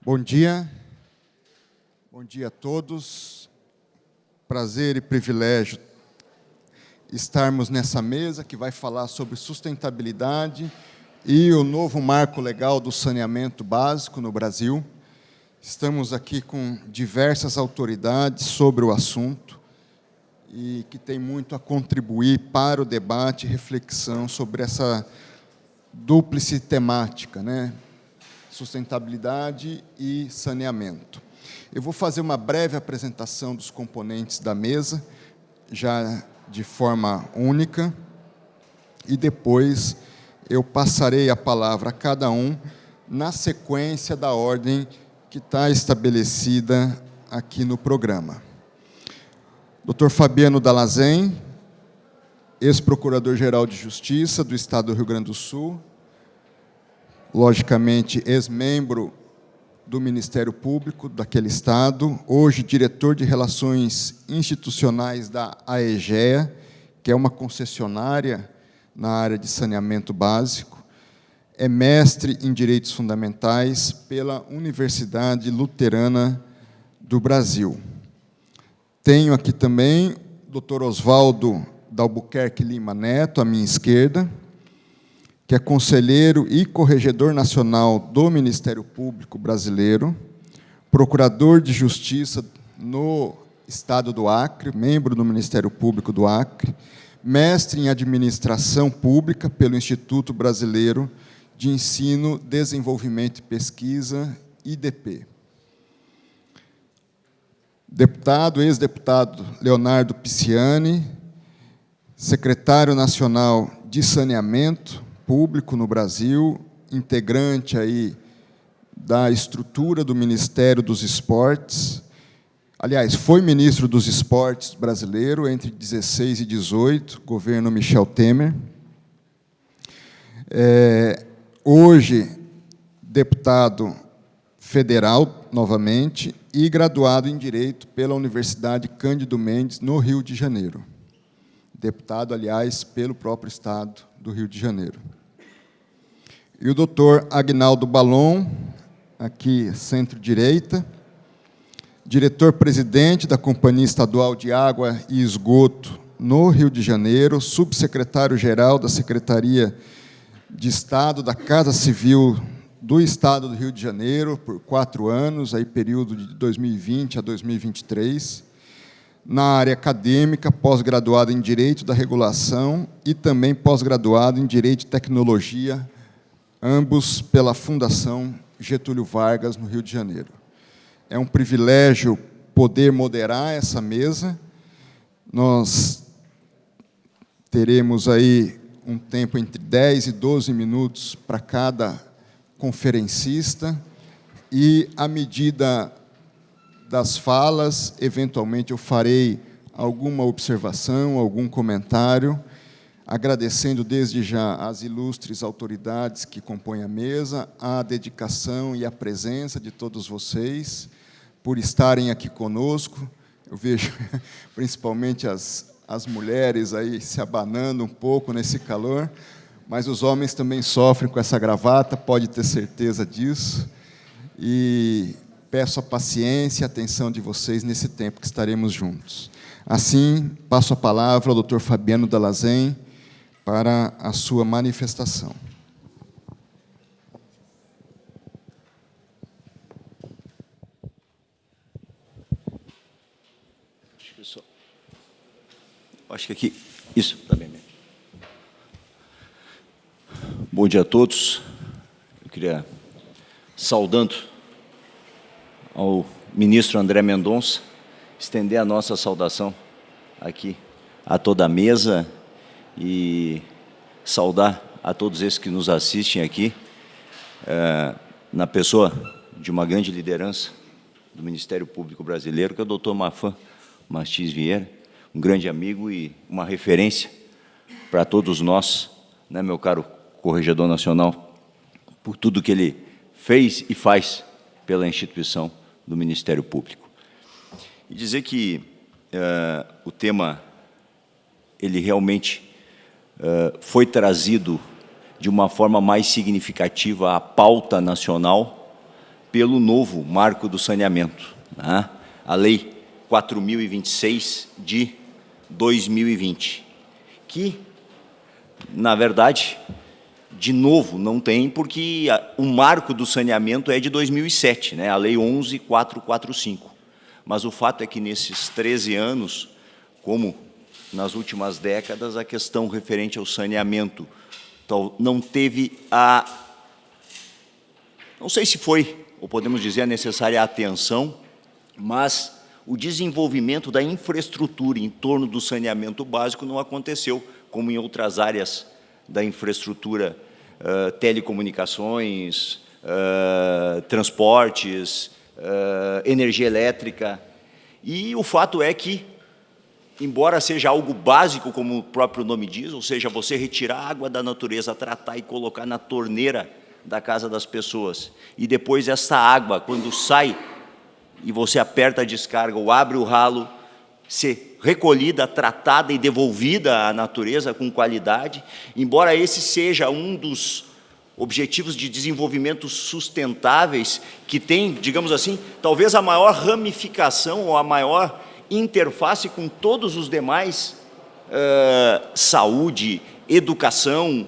Bom dia a todos. Prazer e privilégio estarmos nessa mesa que vai falar sobre sustentabilidade e o novo marco legal do saneamento básico no Brasil. Estamos aqui com diversas autoridades sobre o assunto e que tem muito a contribuir para o debate e reflexão sobre essa dúplice temática, né? Sustentabilidade e saneamento. Eu vou fazer uma breve apresentação dos componentes da mesa, já de forma única, e depois eu passarei a palavra a cada um na sequência da ordem que está estabelecida aqui no programa. Dr. Fabiano Dalazen, ex-procurador-geral de Justiça do Estado do Rio Grande do Sul, logicamente ex-membro do Ministério Público daquele Estado, hoje diretor de Relações Institucionais da AEGEA, que é uma concessionária na área de saneamento básico, é mestre em Direitos Fundamentais pela Universidade Luterana do Brasil. Tenho aqui também o Dr. Oswaldo Dalbuquerque Lima Neto, à minha esquerda, que é conselheiro e corregedor nacional do Ministério Público Brasileiro, procurador de Justiça no Estado do Acre, membro do Ministério Público do Acre, mestre em Administração Pública pelo Instituto Brasileiro de Ensino, Desenvolvimento e Pesquisa, IDP. Deputado, ex-deputado Leonardo Pisciani, secretário nacional de Saneamento Público no Brasil, integrante aí da estrutura do Ministério dos Esportes. Aliás, foi ministro dos Esportes brasileiro entre 16 e 18, governo Michel Temer. Hoje, deputado federal, novamente, e graduado em Direito pela Universidade Cândido Mendes, no Rio de Janeiro. Deputado, aliás, pelo próprio Estado do Rio de Janeiro. E o doutor Agnaldo Balon, aqui centro-direita, diretor-presidente da Companhia Estadual de Água e Esgoto no Rio de Janeiro, subsecretário-geral da Secretaria de Estado da Casa Civil do Estado do Rio de Janeiro por 4 anos, aí período de 2020 a 2023, na área acadêmica, pós-graduado em Direito da Regulação e também pós-graduado em Direito e Tecnologia, ambos pela Fundação Getúlio Vargas, no Rio de Janeiro. É um privilégio poder moderar essa mesa. Nós teremos aí um tempo entre 10 e 12 minutos para cada conferencista e, à medida das falas, eventualmente eu farei alguma observação, algum comentário, agradecendo desde já às ilustres autoridades que compõem a mesa, a dedicação e a presença de todos vocês, por estarem aqui conosco. Eu vejo principalmente as mulheres aí se abanando um pouco nesse calor, mas os homens também sofrem com essa gravata, pode ter certeza disso, e peço a paciência e a atenção de vocês nesse tempo que estaremos juntos. Assim, passo a palavra ao Dr. Fabiano Dalazen para a sua manifestação. Acho que aqui... Isso, está bem. Bom dia a todos. Eu queria, saudando ao ministro André Mendonça, estender a nossa saudação aqui a toda a mesa e saudar a todos esses que nos assistem aqui, na pessoa de uma grande liderança do Ministério Público Brasileiro, que é o doutor Mafan Martins Vieira, um grande amigo e uma referência para todos nós, né, meu caro corregedor nacional, por tudo que ele fez e faz pela instituição do Ministério Público. E dizer que o tema, ele realmente foi trazido de uma forma mais significativa à pauta nacional pelo novo marco do saneamento, né? A Lei 4.026 de 2020, que, na verdade, de novo, não tem, porque o marco do saneamento é de 2007, né? A Lei 11.445. Mas o fato é que, nesses 13 anos, como nas últimas décadas, a questão referente ao saneamento não teve não sei se foi, ou podemos dizer, a necessária atenção, mas o desenvolvimento da infraestrutura em torno do saneamento básico não aconteceu, como em outras áreas da infraestrutura, telecomunicações, transportes, energia elétrica. E o fato é que, embora seja algo básico, como o próprio nome diz, ou seja, você retirar a água da natureza, tratar e colocar na torneira da casa das pessoas, e depois essa água, quando sai e você aperta a descarga ou abre o ralo, ser recolhida, tratada e devolvida à natureza com qualidade, embora esse seja um dos objetivos de desenvolvimento sustentáveis, que tem, digamos assim, talvez a maior ramificação ou a maior interface com todos os demais, saúde, educação.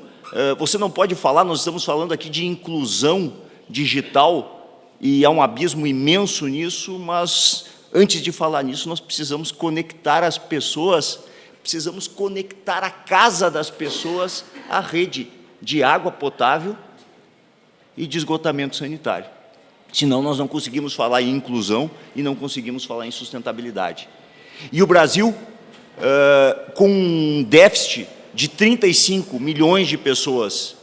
Você não pode falar, nós estamos falando aqui de inclusão digital, e há um abismo imenso nisso, mas antes de falar nisso, nós precisamos conectar as pessoas, precisamos conectar a casa das pessoas à rede de água potável e de esgotamento sanitário. Senão, nós não conseguimos falar em inclusão e não conseguimos falar em sustentabilidade. E o Brasil, com um déficit de 35 milhões de pessoas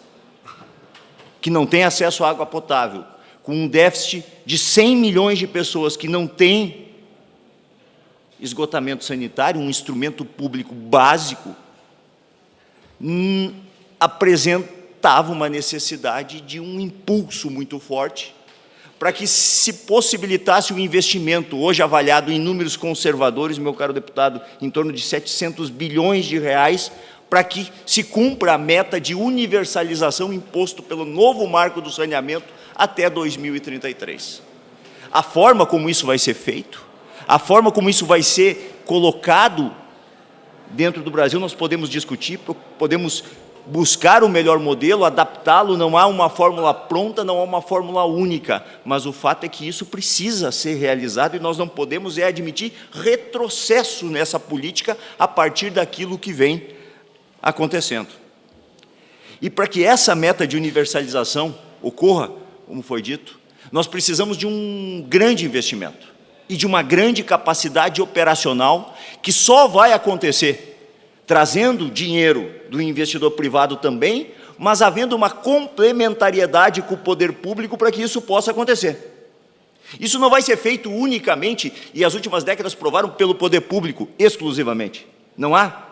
que não têm acesso à água potável, com um déficit de 100 milhões de pessoas que não têm esgotamento sanitário, um instrumento público básico, apresentava uma necessidade de um impulso muito forte para que se possibilitasse o investimento, hoje avaliado em números conservadores, meu caro deputado, em torno de 700 bilhões de reais, para que se cumpra a meta de universalização imposto pelo novo marco do saneamento até 2033. A forma como isso vai ser feito, a forma como isso vai ser colocado dentro do Brasil, nós podemos discutir, podemos buscar o melhor modelo, adaptá-lo. Não há uma fórmula pronta, não há uma fórmula única, mas o fato é que isso precisa ser realizado e nós não podemos admitir retrocesso nessa política a partir daquilo que vem acontecendo. E para que essa meta de universalização ocorra, como foi dito, nós precisamos de um grande investimento e de uma grande capacidade operacional, que só vai acontecer trazendo dinheiro do investidor privado também, mas havendo uma complementariedade com o poder público para que isso possa acontecer. Isso não vai ser feito unicamente, e as últimas décadas provaram, pelo poder público exclusivamente. Não há.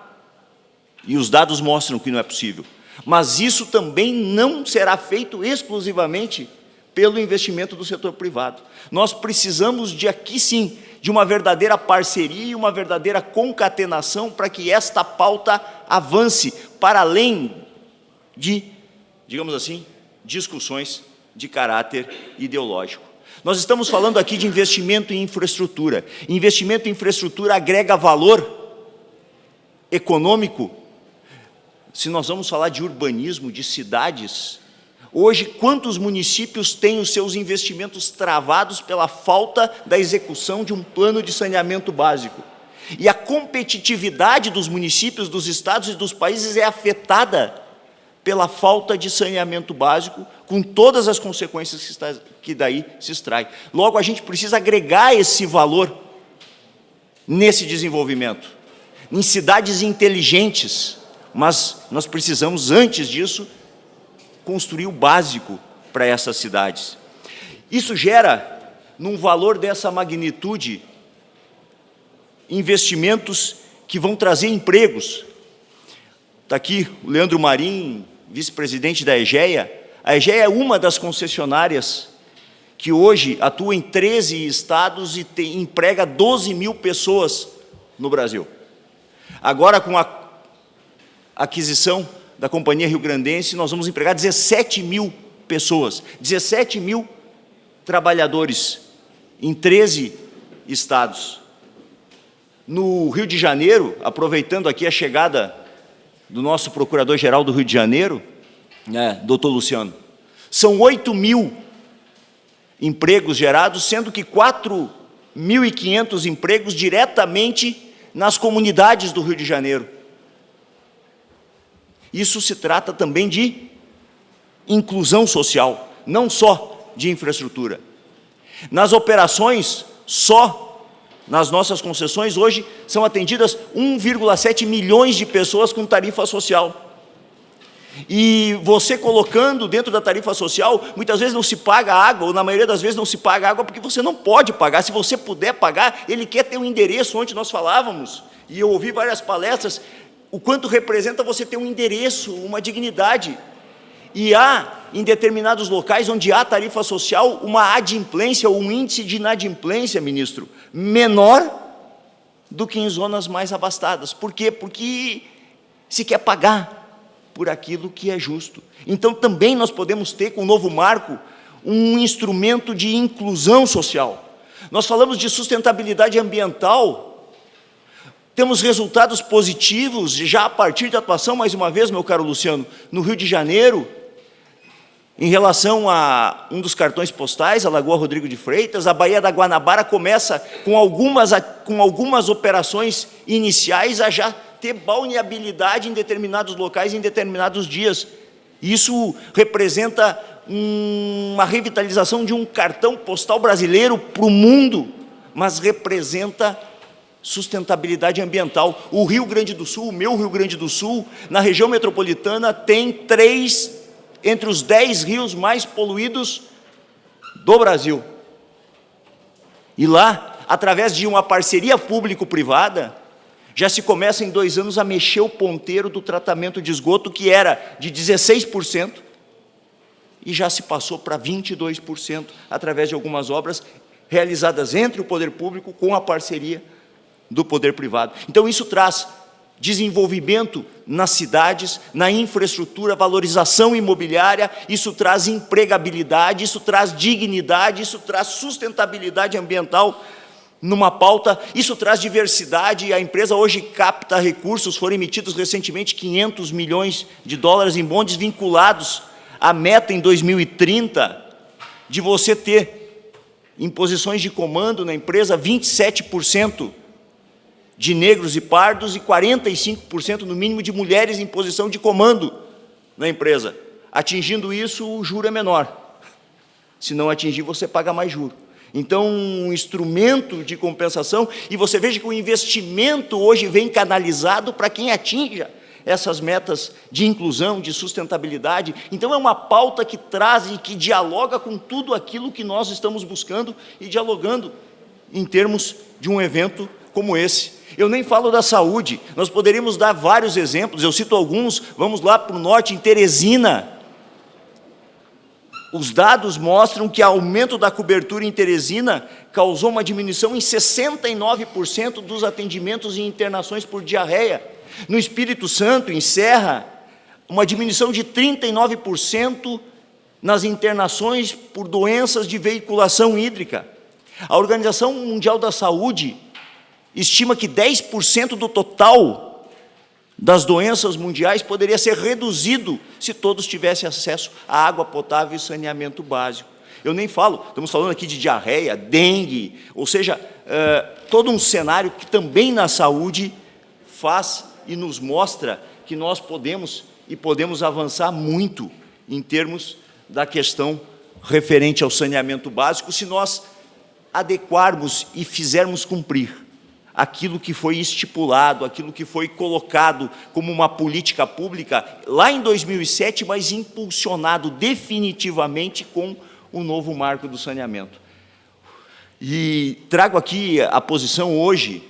E os dados mostram que não é possível. Mas isso também não será feito exclusivamente pelo investimento do setor privado. Nós precisamos de, aqui sim, de uma verdadeira parceria e uma verdadeira concatenação para que esta pauta avance para além de, digamos assim, discussões de caráter ideológico. Nós estamos falando aqui de investimento em infraestrutura. Investimento em infraestrutura agrega valor econômico. Se nós vamos falar de urbanismo, de cidades, hoje, quantos municípios têm os seus investimentos travados pela falta da execução de um plano de saneamento básico? E a competitividade dos municípios, dos estados e dos países é afetada pela falta de saneamento básico, com todas as consequências que daí se extrai. Logo, a gente precisa agregar esse valor nesse desenvolvimento, em cidades inteligentes, mas nós precisamos, antes disso, construir o básico para essas cidades. Isso gera, num valor dessa magnitude, investimentos que vão trazer empregos. Está aqui o Leandro Marim, vice-presidente da EGEA. A EGEA é uma das concessionárias que hoje atua em 13 estados e emprega 12 mil pessoas no Brasil. Agora, com a aquisição da Companhia Rio Grandense, nós vamos empregar 17 mil pessoas, 17 mil trabalhadores em 13 estados. No Rio de Janeiro, aproveitando aqui a chegada do nosso Procurador-Geral do Rio de Janeiro, doutor Luciano, são 8.000 empregos gerados, sendo que 4.500 empregos diretamente nas comunidades do Rio de Janeiro. Isso se trata também de inclusão social, não só de infraestrutura. Nas operações, só nas nossas concessões, hoje, são atendidas 1,7 milhões de pessoas com tarifa social. E você colocando dentro da tarifa social, muitas vezes não se paga água, ou na maioria das vezes não se paga água porque você não pode pagar. Se você puder pagar, ele quer ter um endereço onde nós falávamos. E eu ouvi várias palestras, o quanto representa você ter um endereço, uma dignidade. E há, em determinados locais onde há tarifa social, uma adimplência, ou um índice de inadimplência, ministro, menor do que em zonas mais abastadas. Por quê? Porque se quer pagar por aquilo que é justo. Então, também nós podemos ter, com o novo marco, um instrumento de inclusão social. Nós falamos de sustentabilidade ambiental, temos resultados positivos, já a partir da atuação, mais uma vez, meu caro Luciano, no Rio de Janeiro, em relação a um dos cartões postais, a Lagoa Rodrigo de Freitas. A Baía da Guanabara começa com algumas operações iniciais a já ter balneabilidade em determinados locais, em determinados dias. Isso representa uma revitalização de um cartão postal brasileiro para o mundo, mas representa sustentabilidade ambiental. O Rio Grande do Sul, o meu Rio Grande do Sul, na região metropolitana, tem 3 entre os 10 rios mais poluídos do Brasil. E lá, através de uma parceria público-privada, já se começa em 2 anos a mexer o ponteiro do tratamento de esgoto, que era de 16%, e já se passou para 22%, através de algumas obras realizadas entre o poder público com a parceria do poder privado. Então, isso traz desenvolvimento nas cidades, na infraestrutura, valorização imobiliária, isso traz empregabilidade, isso traz dignidade, isso traz sustentabilidade ambiental numa pauta, isso traz diversidade. A empresa hoje capta recursos, foram emitidos recentemente 500 milhões de dólares em bondes vinculados à meta em 2030, de você ter, em posições de comando na empresa, 27% de negros e pardos e 45% no mínimo de mulheres em posição de comando na empresa. Atingindo isso, o juro é menor. Se não atingir, você paga mais juro. Então, um instrumento de compensação, e você veja que o investimento hoje vem canalizado para quem atinja essas metas de inclusão, de sustentabilidade. Então, é uma pauta que traz e que dialoga com tudo aquilo que nós estamos buscando e dialogando em termos de um evento como esse. Eu nem falo da saúde, nós poderíamos dar vários exemplos, eu cito alguns. Vamos lá para o norte, em Teresina. Os dados mostram que o aumento da cobertura em Teresina causou uma diminuição em 69% dos atendimentos e internações por diarreia. No Espírito Santo, em Serra, uma diminuição de 39% nas internações por doenças de veiculação hídrica. A Organização Mundial da Saúde estima que 10% do total das doenças mundiais poderia ser reduzido se todos tivessem acesso à água potável e saneamento básico. Eu nem falo, estamos falando aqui de diarreia, dengue, ou seja, todo um cenário que também na saúde faz e nos mostra que nós podemos avançar muito em termos da questão referente ao saneamento básico, se nós adequarmos e fizermos cumprir aquilo que foi estipulado, aquilo que foi colocado como uma política pública lá em 2007, mas impulsionado definitivamente com o novo marco do saneamento. E trago aqui a posição hoje,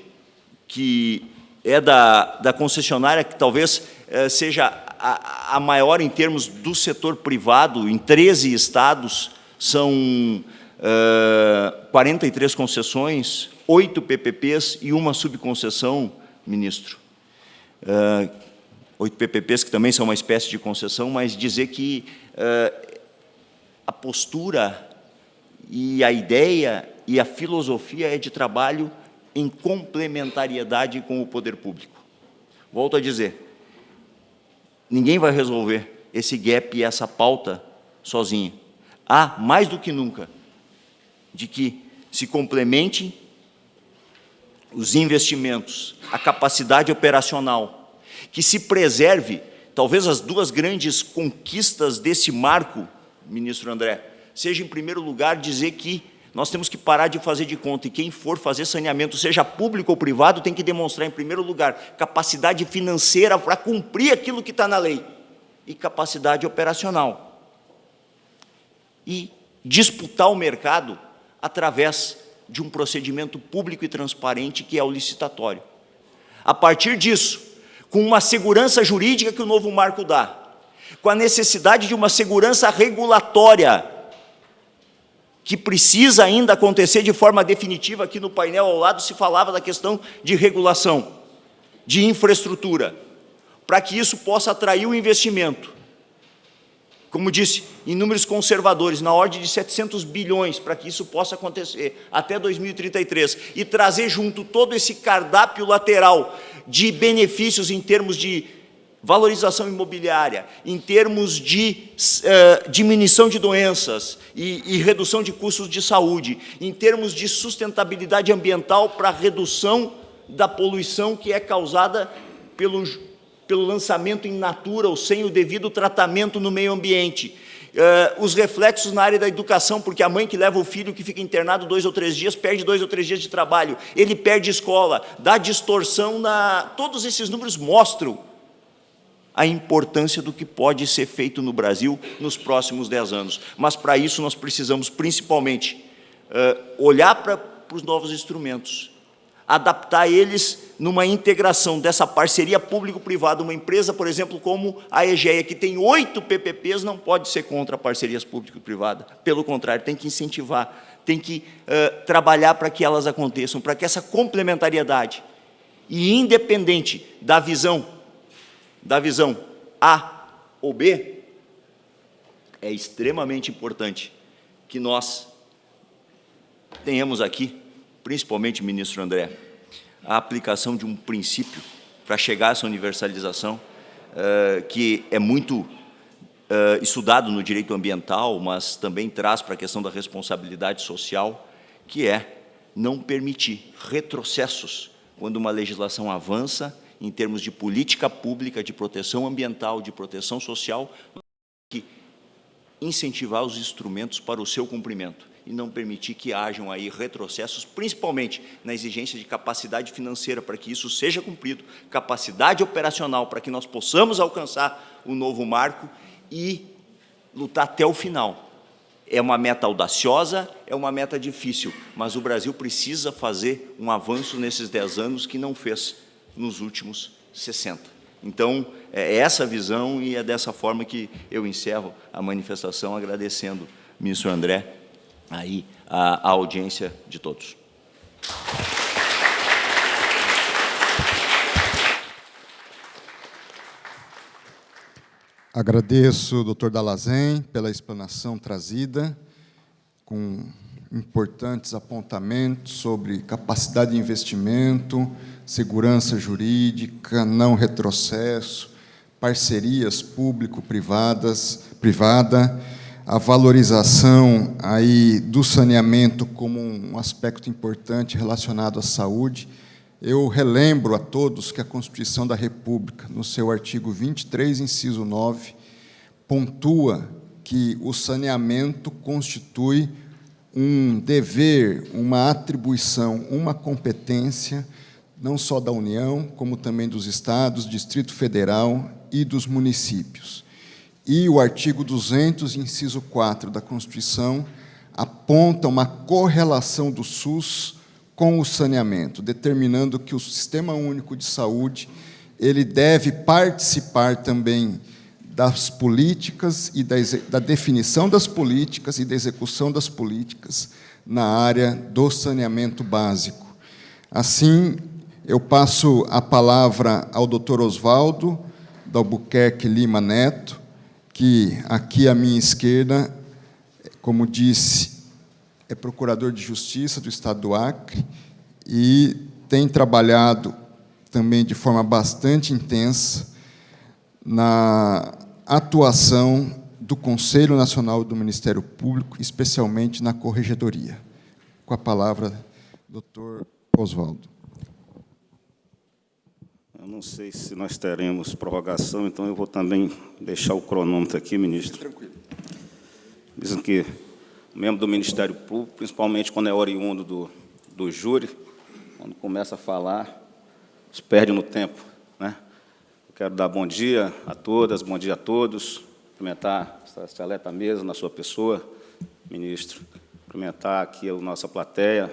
que é da concessionária, que talvez seja a maior em termos do setor privado, em 13 estados, são 43 concessões, 8 PPPs e uma subconcessão, ministro. 8 PPPs que também são uma espécie de concessão, mas dizer que a postura e a ideia e a filosofia é de trabalho em complementariedade com o poder público. Volto a dizer, ninguém vai resolver esse gap e essa pauta sozinho. Há, mais do que nunca, de que se complemente os investimentos, a capacidade operacional, que se preserve, talvez as duas grandes conquistas desse marco, ministro André, seja, em primeiro lugar, dizer que nós temos que parar de fazer de conta, e quem for fazer saneamento, seja público ou privado, tem que demonstrar, em primeiro lugar, capacidade financeira para cumprir aquilo que está na lei, e capacidade operacional. E disputar o mercado através de um procedimento público e transparente, que é o licitatório. A partir disso, com uma segurança jurídica que o novo marco dá, com a necessidade de uma segurança regulatória, que precisa ainda acontecer de forma definitiva. Aqui no painel ao lado se falava da questão de regulação, de infraestrutura, para que isso possa atrair o investimento. Como disse, em números conservadores, na ordem de 700 bilhões, para que isso possa acontecer até 2033, e trazer junto todo esse cardápio lateral de benefícios em termos de valorização imobiliária, em termos de diminuição de doenças e redução de custos de saúde, em termos de sustentabilidade ambiental para a redução da poluição que é causada pelo lançamento in natura ou sem o devido tratamento no meio ambiente. Os reflexos na área da educação, porque a mãe que leva o filho que fica internado 2 ou 3 dias, perde 2 ou 3 dias de trabalho, ele perde escola, dá distorção Todos esses números mostram a importância do que pode ser feito no Brasil nos próximos 10 anos. Mas, para isso, nós precisamos, principalmente, olhar para os novos instrumentos, adaptar eles numa integração dessa parceria público-privada. Uma empresa, por exemplo, como a EGEA, que tem 8 PPPs, não pode ser contra parcerias público-privada. Pelo contrário, tem que incentivar, tem que trabalhar para que elas aconteçam, para que essa complementariedade, e independente da visão A ou B, é extremamente importante que nós tenhamos aqui, principalmente, ministro André, a aplicação de um princípio para chegar a essa universalização, que é muito estudado no direito ambiental, mas também traz para a questão da responsabilidade social, que é não permitir retrocessos quando uma legislação avança em termos de política pública, de proteção ambiental, de proteção social, que incentivar os instrumentos para o seu cumprimento e não permitir que hajam aí retrocessos, principalmente na exigência de capacidade financeira para que isso seja cumprido, capacidade operacional para que nós possamos alcançar o novo marco e lutar até o final. É uma meta audaciosa, é uma meta difícil, mas o Brasil precisa fazer um avanço nesses 10 anos que não fez nos últimos 60. Então, é essa visão e é dessa forma que eu encerro a manifestação, agradecendo, ministro André, aí a audiência de todos. Agradeço, doutor Dallazen, pela explanação trazida, com importantes apontamentos sobre capacidade de investimento, segurança jurídica, não retrocesso, parcerias público-privada, a valorização aí do saneamento como um aspecto importante relacionado à saúde. Eu relembro a todos que a Constituição da República, no seu artigo 23, inciso 9, pontua que o saneamento constitui um dever, uma atribuição, uma competência, não só da União, como também dos Estados, Distrito Federal e dos municípios. E o artigo 200, inciso 4 da Constituição, aponta uma correlação do SUS com o saneamento, determinando que o Sistema Único de Saúde ele deve participar também das políticas e da definição das políticas e da execução das políticas na área do saneamento básico. Assim, eu passo a palavra ao doutor Oswaldo Albuquerque Lima Neto, que aqui à minha esquerda, como disse, é procurador de Justiça do Estado do Acre e tem trabalhado também de forma bastante intensa na atuação do Conselho Nacional do Ministério Público, especialmente na Corregedoria. Com a palavra, doutor Oswaldo. Eu não sei se nós teremos prorrogação, então eu vou também deixar o cronômetro aqui, ministro. Tranquilo. Dizem que o membro do Ministério Público, principalmente quando é oriundo do júri, quando começa a falar, se perde no tempo, né? Eu quero dar bom dia a todas, bom dia a todos, cumprimentar essa seleta mesa na sua pessoa, ministro, cumprimentar aqui a nossa plateia,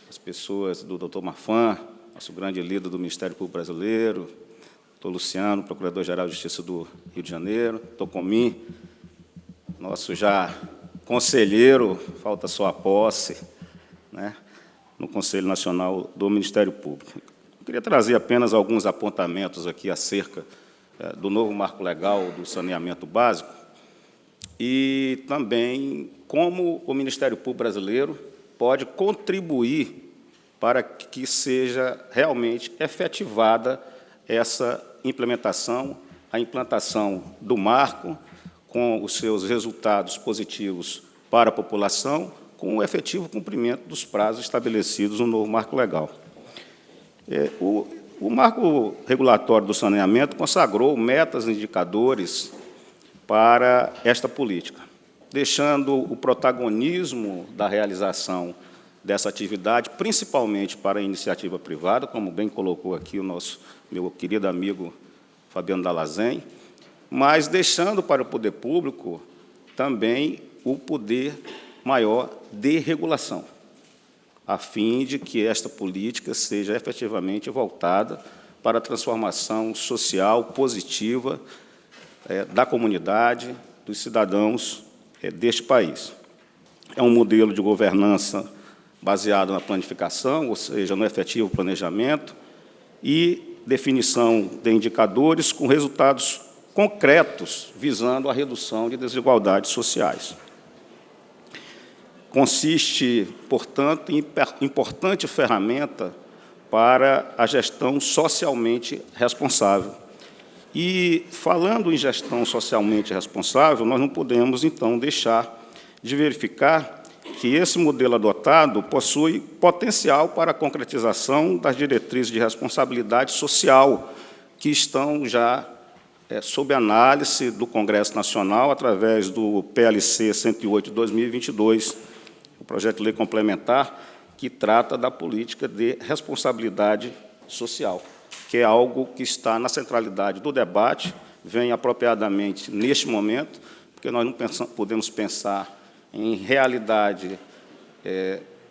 as pessoas do doutor Marfan, nosso grande líder do Ministério Público Brasileiro, doutor Luciano, Procurador-Geral de Justiça do Rio de Janeiro, doutor Comim, nosso já conselheiro, falta só a posse, né, no Conselho Nacional do Ministério Público. Eu queria trazer apenas alguns apontamentos aqui acerca do novo marco legal do saneamento básico e também como o Ministério Público brasileiro pode contribuir para que seja realmente efetivada essa implementação, a implantação do marco, com os seus resultados positivos para a população, com o efetivo cumprimento dos prazos estabelecidos no novo marco legal. O marco regulatório do saneamento consagrou metas e indicadores para esta política, deixando o protagonismo da realização dessa atividade, principalmente para a iniciativa privada, como bem colocou aqui o meu querido amigo Fabiano Dalazen, mas deixando para o poder público também o poder maior de regulação, a fim de que esta política seja efetivamente voltada para a transformação social positiva da comunidade, dos cidadãos deste país. É um modelo de governança baseado na planificação, ou seja, no efetivo planejamento, e definição de indicadores com resultados concretos, visando a redução de desigualdades sociais. Consiste, portanto, em importante ferramenta para a gestão socialmente responsável. E, falando em gestão socialmente responsável, nós não podemos, então, deixar de verificar que esse modelo adotado possui potencial para a concretização das diretrizes de responsabilidade social que estão já sob análise do Congresso Nacional através do PLC 108 de 2022, o projeto de lei complementar que trata da política de responsabilidade social, que é algo que está na centralidade do debate, vem apropriadamente neste momento, porque nós não podemos pensar em realidade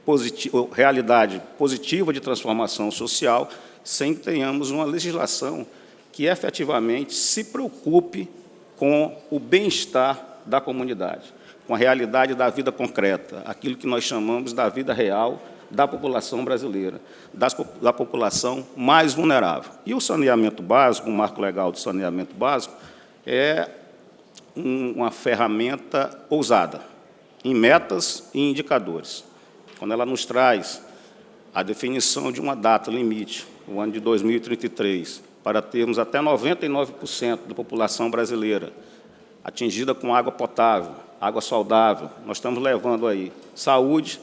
positiva de transformação social sem que tenhamos uma legislação que efetivamente se preocupe com o bem-estar da comunidade, com a realidade da vida concreta, aquilo que nós chamamos da vida real da população brasileira, da população mais vulnerável. E o saneamento básico, o marco legal do saneamento básico, é uma ferramenta ousada, em metas e indicadores. Quando ela nos traz a definição de uma data limite, o ano de 2033, para termos até 99% da população brasileira atingida com água potável, água saudável, nós estamos levando aí saúde,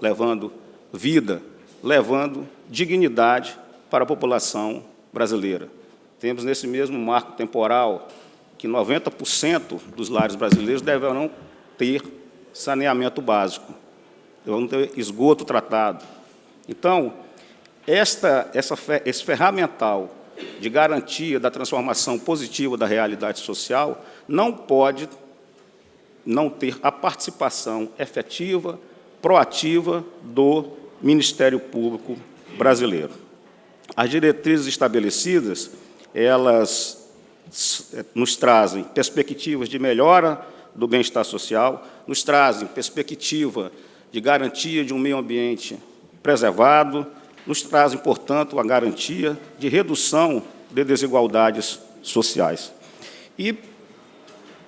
levando vida, levando dignidade para a população brasileira. Temos nesse mesmo marco temporal que 90% dos lares brasileiros deverão ter saneamento básico, deverão ter esgoto tratado. Então, esse ferramental de garantia da transformação positiva da realidade social não pode não ter a participação efetiva, proativa do Ministério Público brasileiro. As diretrizes estabelecidas, elas nos trazem perspectivas de melhora do bem-estar social, nos trazem perspectiva de garantia de um meio ambiente preservado, nos trazem, portanto, a garantia de redução de desigualdades sociais. E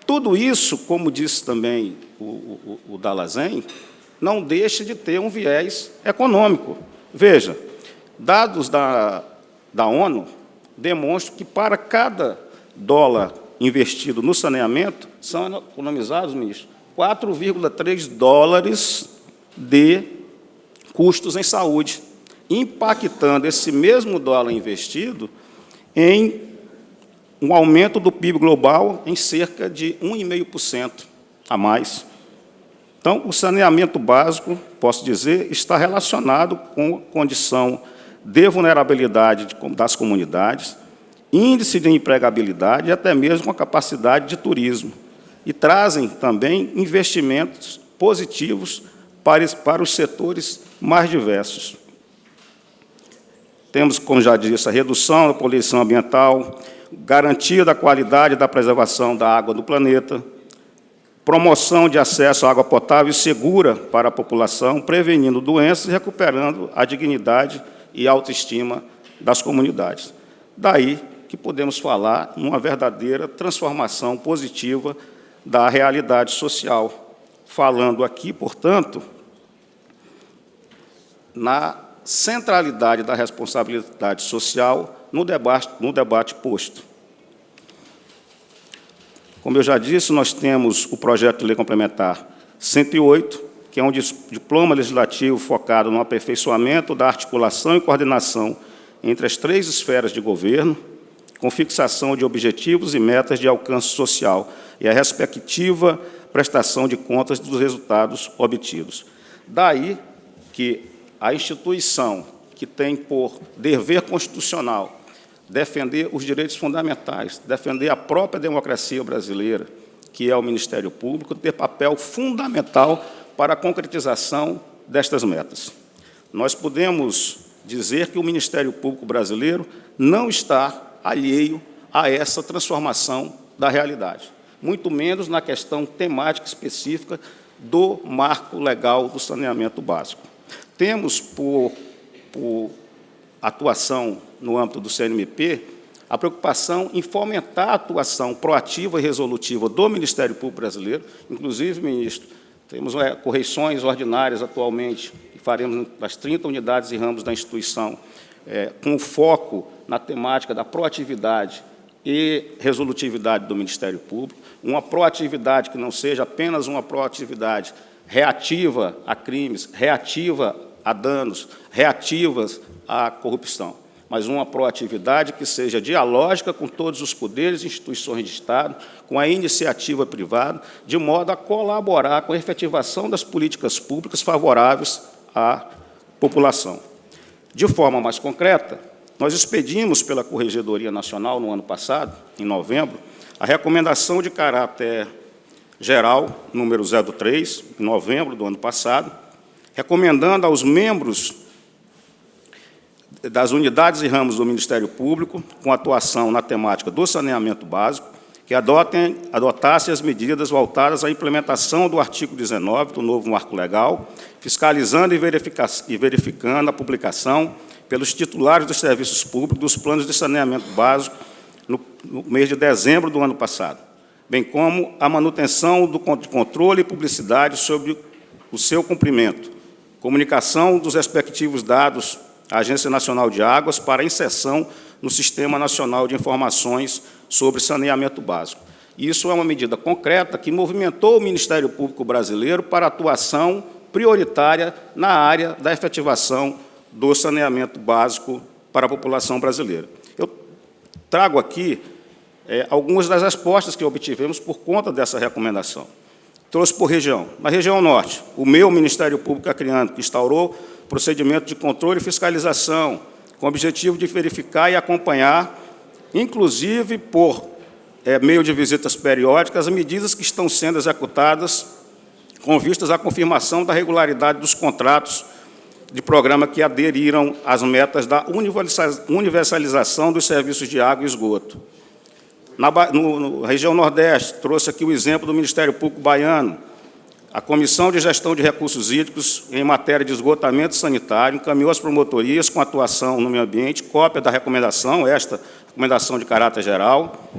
tudo isso, como disse também o Dalazen, não deixe de ter um viés econômico. Veja, dados da ONU demonstram que, para cada dólar investido no saneamento, são economizados, ministro, 4,3 dólares de custos em saúde, impactando esse mesmo dólar investido em um aumento do PIB global em cerca de 1,5% a mais. Então, o saneamento básico, posso dizer, está relacionado com condição de vulnerabilidade das comunidades, índice de empregabilidade e até mesmo a capacidade de turismo. E trazem também investimentos positivos para os setores mais diversos. Temos, como já disse, a redução da poluição ambiental, garantia da qualidade e da preservação da água do planeta, promoção de acesso à água potável e segura para a população, prevenindo doenças e recuperando a dignidade e autoestima das comunidades. Daí que podemos falar em uma verdadeira transformação positiva da realidade social. Falando aqui, portanto, na centralidade da responsabilidade social no debate posto. Como eu já disse, nós temos o projeto de lei complementar 108, que é um diploma legislativo focado no aperfeiçoamento da articulação e coordenação entre as 3 esferas de governo, com fixação de objetivos e metas de alcance social e a respectiva prestação de contas dos resultados obtidos. Daí que a instituição que tem por dever constitucional defender os direitos fundamentais, defender a própria democracia brasileira, que é o Ministério Público, ter papel fundamental para a concretização destas metas. Nós podemos dizer que o Ministério Público brasileiro não está alheio a essa transformação da realidade, muito menos na questão temática específica do marco legal do saneamento básico. Temos, por atuação no âmbito do CNMP, a preocupação em fomentar a atuação proativa e resolutiva do Ministério Público brasileiro. Inclusive, ministro, temos correições ordinárias atualmente, que faremos nas 30 unidades e ramos da instituição, com foco na temática da proatividade e resolutividade do Ministério Público, uma proatividade que não seja apenas uma proatividade reativa a crimes, reativa a danos, reativas à corrupção, mas uma proatividade que seja dialógica com todos os poderes e instituições de Estado, com a iniciativa privada, de modo a colaborar com a efetivação das políticas públicas favoráveis à população. De forma mais concreta, nós expedimos pela Corregedoria Nacional, no ano passado, em novembro, a recomendação de caráter geral, número 03, em novembro do ano passado, recomendando aos membros das unidades e ramos do Ministério Público, com atuação na temática do saneamento básico, que adotassem as medidas voltadas à implementação do artigo 19 do novo marco legal, fiscalizando e verificando a publicação pelos titulares dos serviços públicos dos planos de saneamento básico no mês de dezembro do ano passado, bem como a manutenção do controle e publicidade sobre o seu cumprimento, comunicação dos respectivos dados à Agência Nacional de Águas para inserção no Sistema Nacional de Informações sobre Saneamento Básico. Isso é uma medida concreta que movimentou o Ministério Público brasileiro para atuação prioritária na área da efetivação do saneamento básico para a população brasileira. Eu trago aqui algumas das respostas que obtivemos por conta dessa recomendação. Trouxe por região. Na região norte, o meu Ministério Público Acreano, que instaurou procedimento de controle e fiscalização, com o objetivo de verificar e acompanhar, inclusive por meio de visitas periódicas, as medidas que estão sendo executadas com vistas à confirmação da regularidade dos contratos de programa que aderiram às metas da universalização dos serviços de água e esgoto. Na região Nordeste, trouxe aqui o exemplo do Ministério Público baiano. A Comissão de Gestão de Recursos Hídricos, em matéria de esgotamento sanitário, encaminhou às promotorias com atuação no meio ambiente, cópia da recomendação, esta recomendação de caráter geral,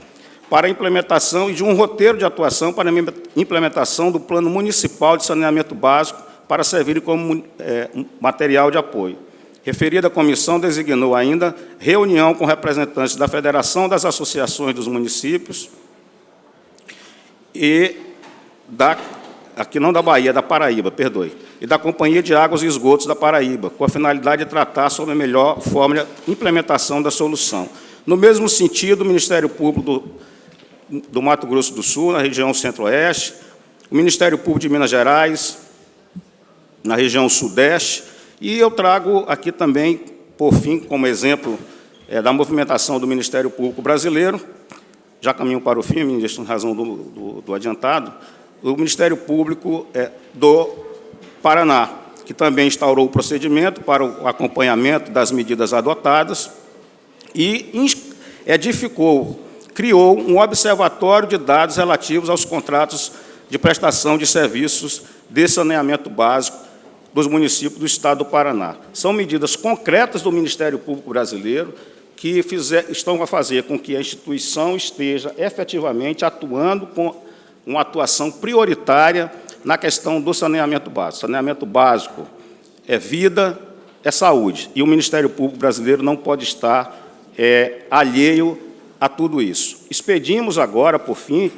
para a implementação e de um roteiro de atuação para a implementação do Plano Municipal de Saneamento Básico para servirem como material de apoio. Referida comissão designou ainda reunião com representantes da Federação das Associações dos Municípios e aqui não da Bahia, da Paraíba, perdoe, e da Companhia de Águas e Esgotos da Paraíba, com a finalidade de tratar sobre a melhor forma de implementação da solução. No mesmo sentido, o Ministério Público do Mato Grosso do Sul, na região Centro-Oeste, o Ministério Público de Minas Gerais, na região Sudeste, e eu trago aqui também, por fim, como exemplo da movimentação do Ministério Público brasileiro, já caminho para o fim, ministro, em razão do adiantado, o Ministério Público do Paraná, que também instaurou o procedimento para o acompanhamento das medidas adotadas e criou um observatório de dados relativos aos contratos de prestação de serviços de saneamento básico dos municípios do Estado do Paraná. São medidas concretas do Ministério Público brasileiro que estão a fazer com que a instituição esteja efetivamente atuando com uma atuação prioritária na questão do saneamento básico. Saneamento básico é vida, é saúde, e o Ministério Público brasileiro não pode estar alheio a tudo isso. Expedimos agora, por fim,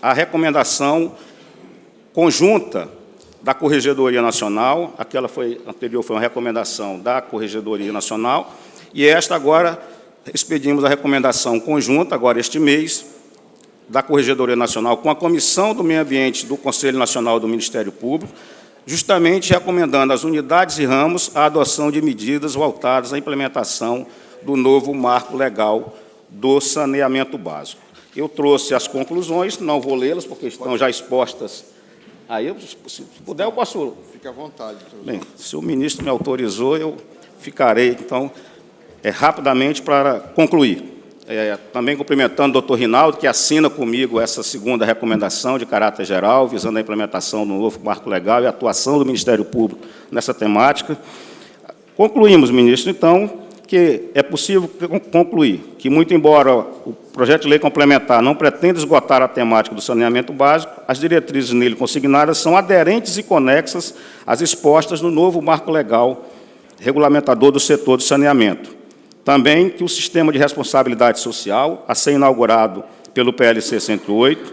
a recomendação conjunta da Corregedoria Nacional, aquela anterior foi uma recomendação da Corregedoria Nacional, e esta agora expedimos a recomendação conjunta, agora este mês, da Corregedoria Nacional com a Comissão do Meio Ambiente do Conselho Nacional do Ministério Público, justamente recomendando às unidades e ramos a adoção de medidas voltadas à implementação do novo marco legal do saneamento básico. Eu trouxe as conclusões, não vou lê-las, porque estão já expostas. Aí, se puder, eu posso... Fique à vontade, doutor. Bem, se o ministro me autorizou, eu ficarei, então, rapidamente para concluir. Também cumprimentando o doutor Rinaldo, que assina comigo essa segunda recomendação de caráter geral, visando a implementação do novo marco legal e a atuação do Ministério Público nessa temática. Concluímos, ministro, então, que é possível concluir que, muito embora o projeto de lei complementar não pretenda esgotar a temática do saneamento básico, as diretrizes nele consignadas são aderentes e conexas às expostas no novo marco legal regulamentador do setor do saneamento. Também que o sistema de responsabilidade social, a ser inaugurado pelo PLC 108,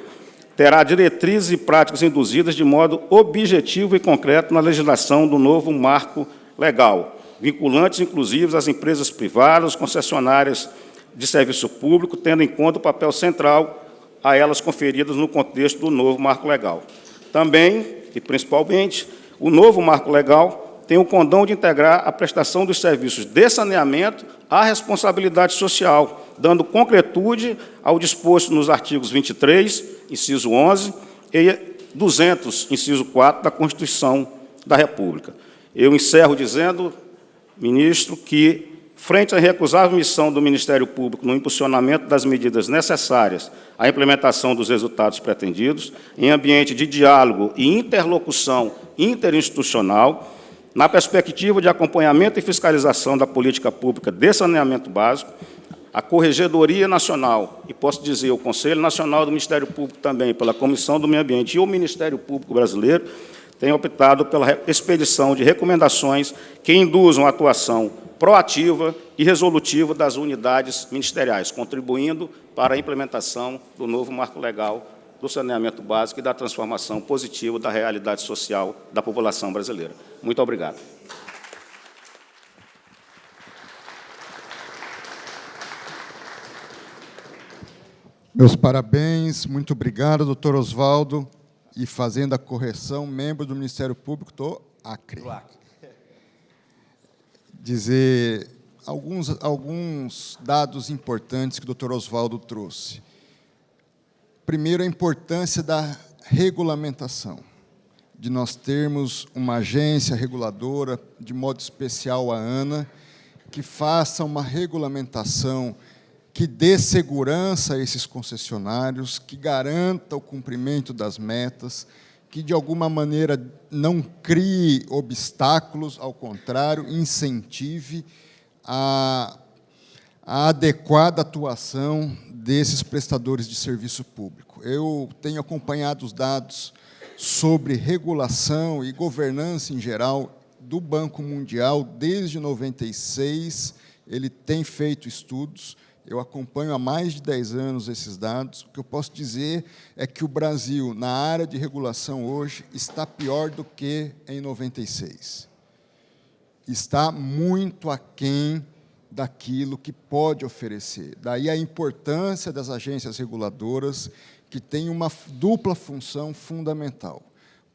terá diretrizes e práticas induzidas de modo objetivo e concreto na legislação do novo marco legal, vinculantes, inclusive, às empresas privadas, concessionárias de serviço público, tendo em conta o papel central a elas conferidas no contexto do novo marco legal. Também, e principalmente, o novo marco legal tem o condão de integrar a prestação dos serviços de saneamento à responsabilidade social, dando concretude ao disposto nos artigos 23, inciso 11, e 200, inciso 4, da Constituição da República. Eu encerro dizendo, ministro, que, frente à irrecusável missão do Ministério Público no impulsionamento das medidas necessárias à implementação dos resultados pretendidos, em ambiente de diálogo e interlocução interinstitucional, na perspectiva de acompanhamento e fiscalização da política pública de saneamento básico, a Corregedoria Nacional, e posso dizer, o Conselho Nacional do Ministério Público também, pela Comissão do Meio Ambiente e o Ministério Público Brasileiro, tem optado pela expedição de recomendações que induzam a atuação proativa e resolutiva das unidades ministeriais, contribuindo para a implementação do novo marco legal do saneamento básico e da transformação positiva da realidade social da população brasileira. Muito obrigado. Meus parabéns, muito obrigado, doutor Oswaldo. E fazendo a correção, membro do Ministério Público do Acre. Dizer alguns dados importantes que o doutor Oswaldo trouxe. Primeiro, a importância da regulamentação, de nós termos uma agência reguladora, de modo especial a ANA, que faça uma regulamentação que dê segurança a esses concessionários, que garanta o cumprimento das metas, que, de alguma maneira, não crie obstáculos, ao contrário, incentive a adequada atuação desses prestadores de serviço público. Eu tenho acompanhado os dados sobre regulação e governança em geral do Banco Mundial desde 96. Ele tem feito estudos, eu acompanho há mais de 10 anos esses dados. O que eu posso dizer é que o Brasil, na área de regulação hoje, está pior do que em 96. Está muito aquém daquilo que pode oferecer. Daí a importância das agências reguladoras, que têm uma dupla função fundamental.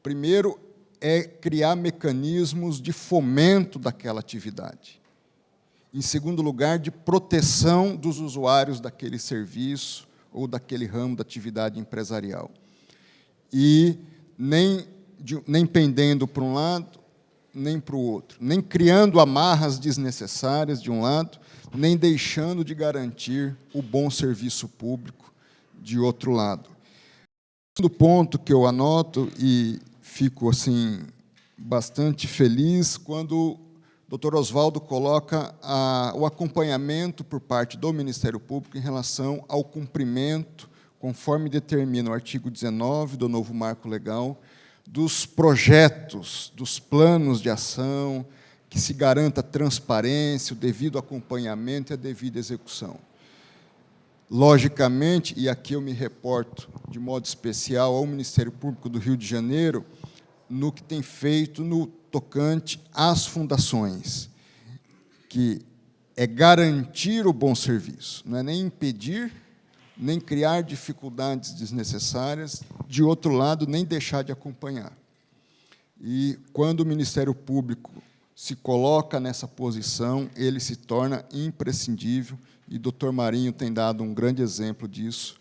Primeiro, é criar mecanismos de fomento daquela atividade. Em segundo lugar, de proteção dos usuários daquele serviço ou daquele ramo da atividade empresarial. E nem pendendo para um lado, nem para o outro, nem criando amarras desnecessárias de um lado, nem deixando de garantir o bom serviço público de outro lado. O segundo ponto que eu anoto, e fico assim bastante feliz, quando o Dr. Oswaldo coloca o acompanhamento por parte do Ministério Público em relação ao cumprimento, conforme determina o artigo 19 do novo marco legal, dos projetos, dos planos de ação, que se garanta a transparência, o devido acompanhamento e a devida execução. Logicamente, e aqui eu me reporto de modo especial ao Ministério Público do Rio de Janeiro, no que tem feito no tocante às fundações, que é garantir o bom serviço, não é nem impedir, nem criar dificuldades desnecessárias, de outro lado, nem deixar de acompanhar. E, quando o Ministério Público se coloca nessa posição, ele se torna imprescindível, e o Dr. Marinho tem dado um grande exemplo disso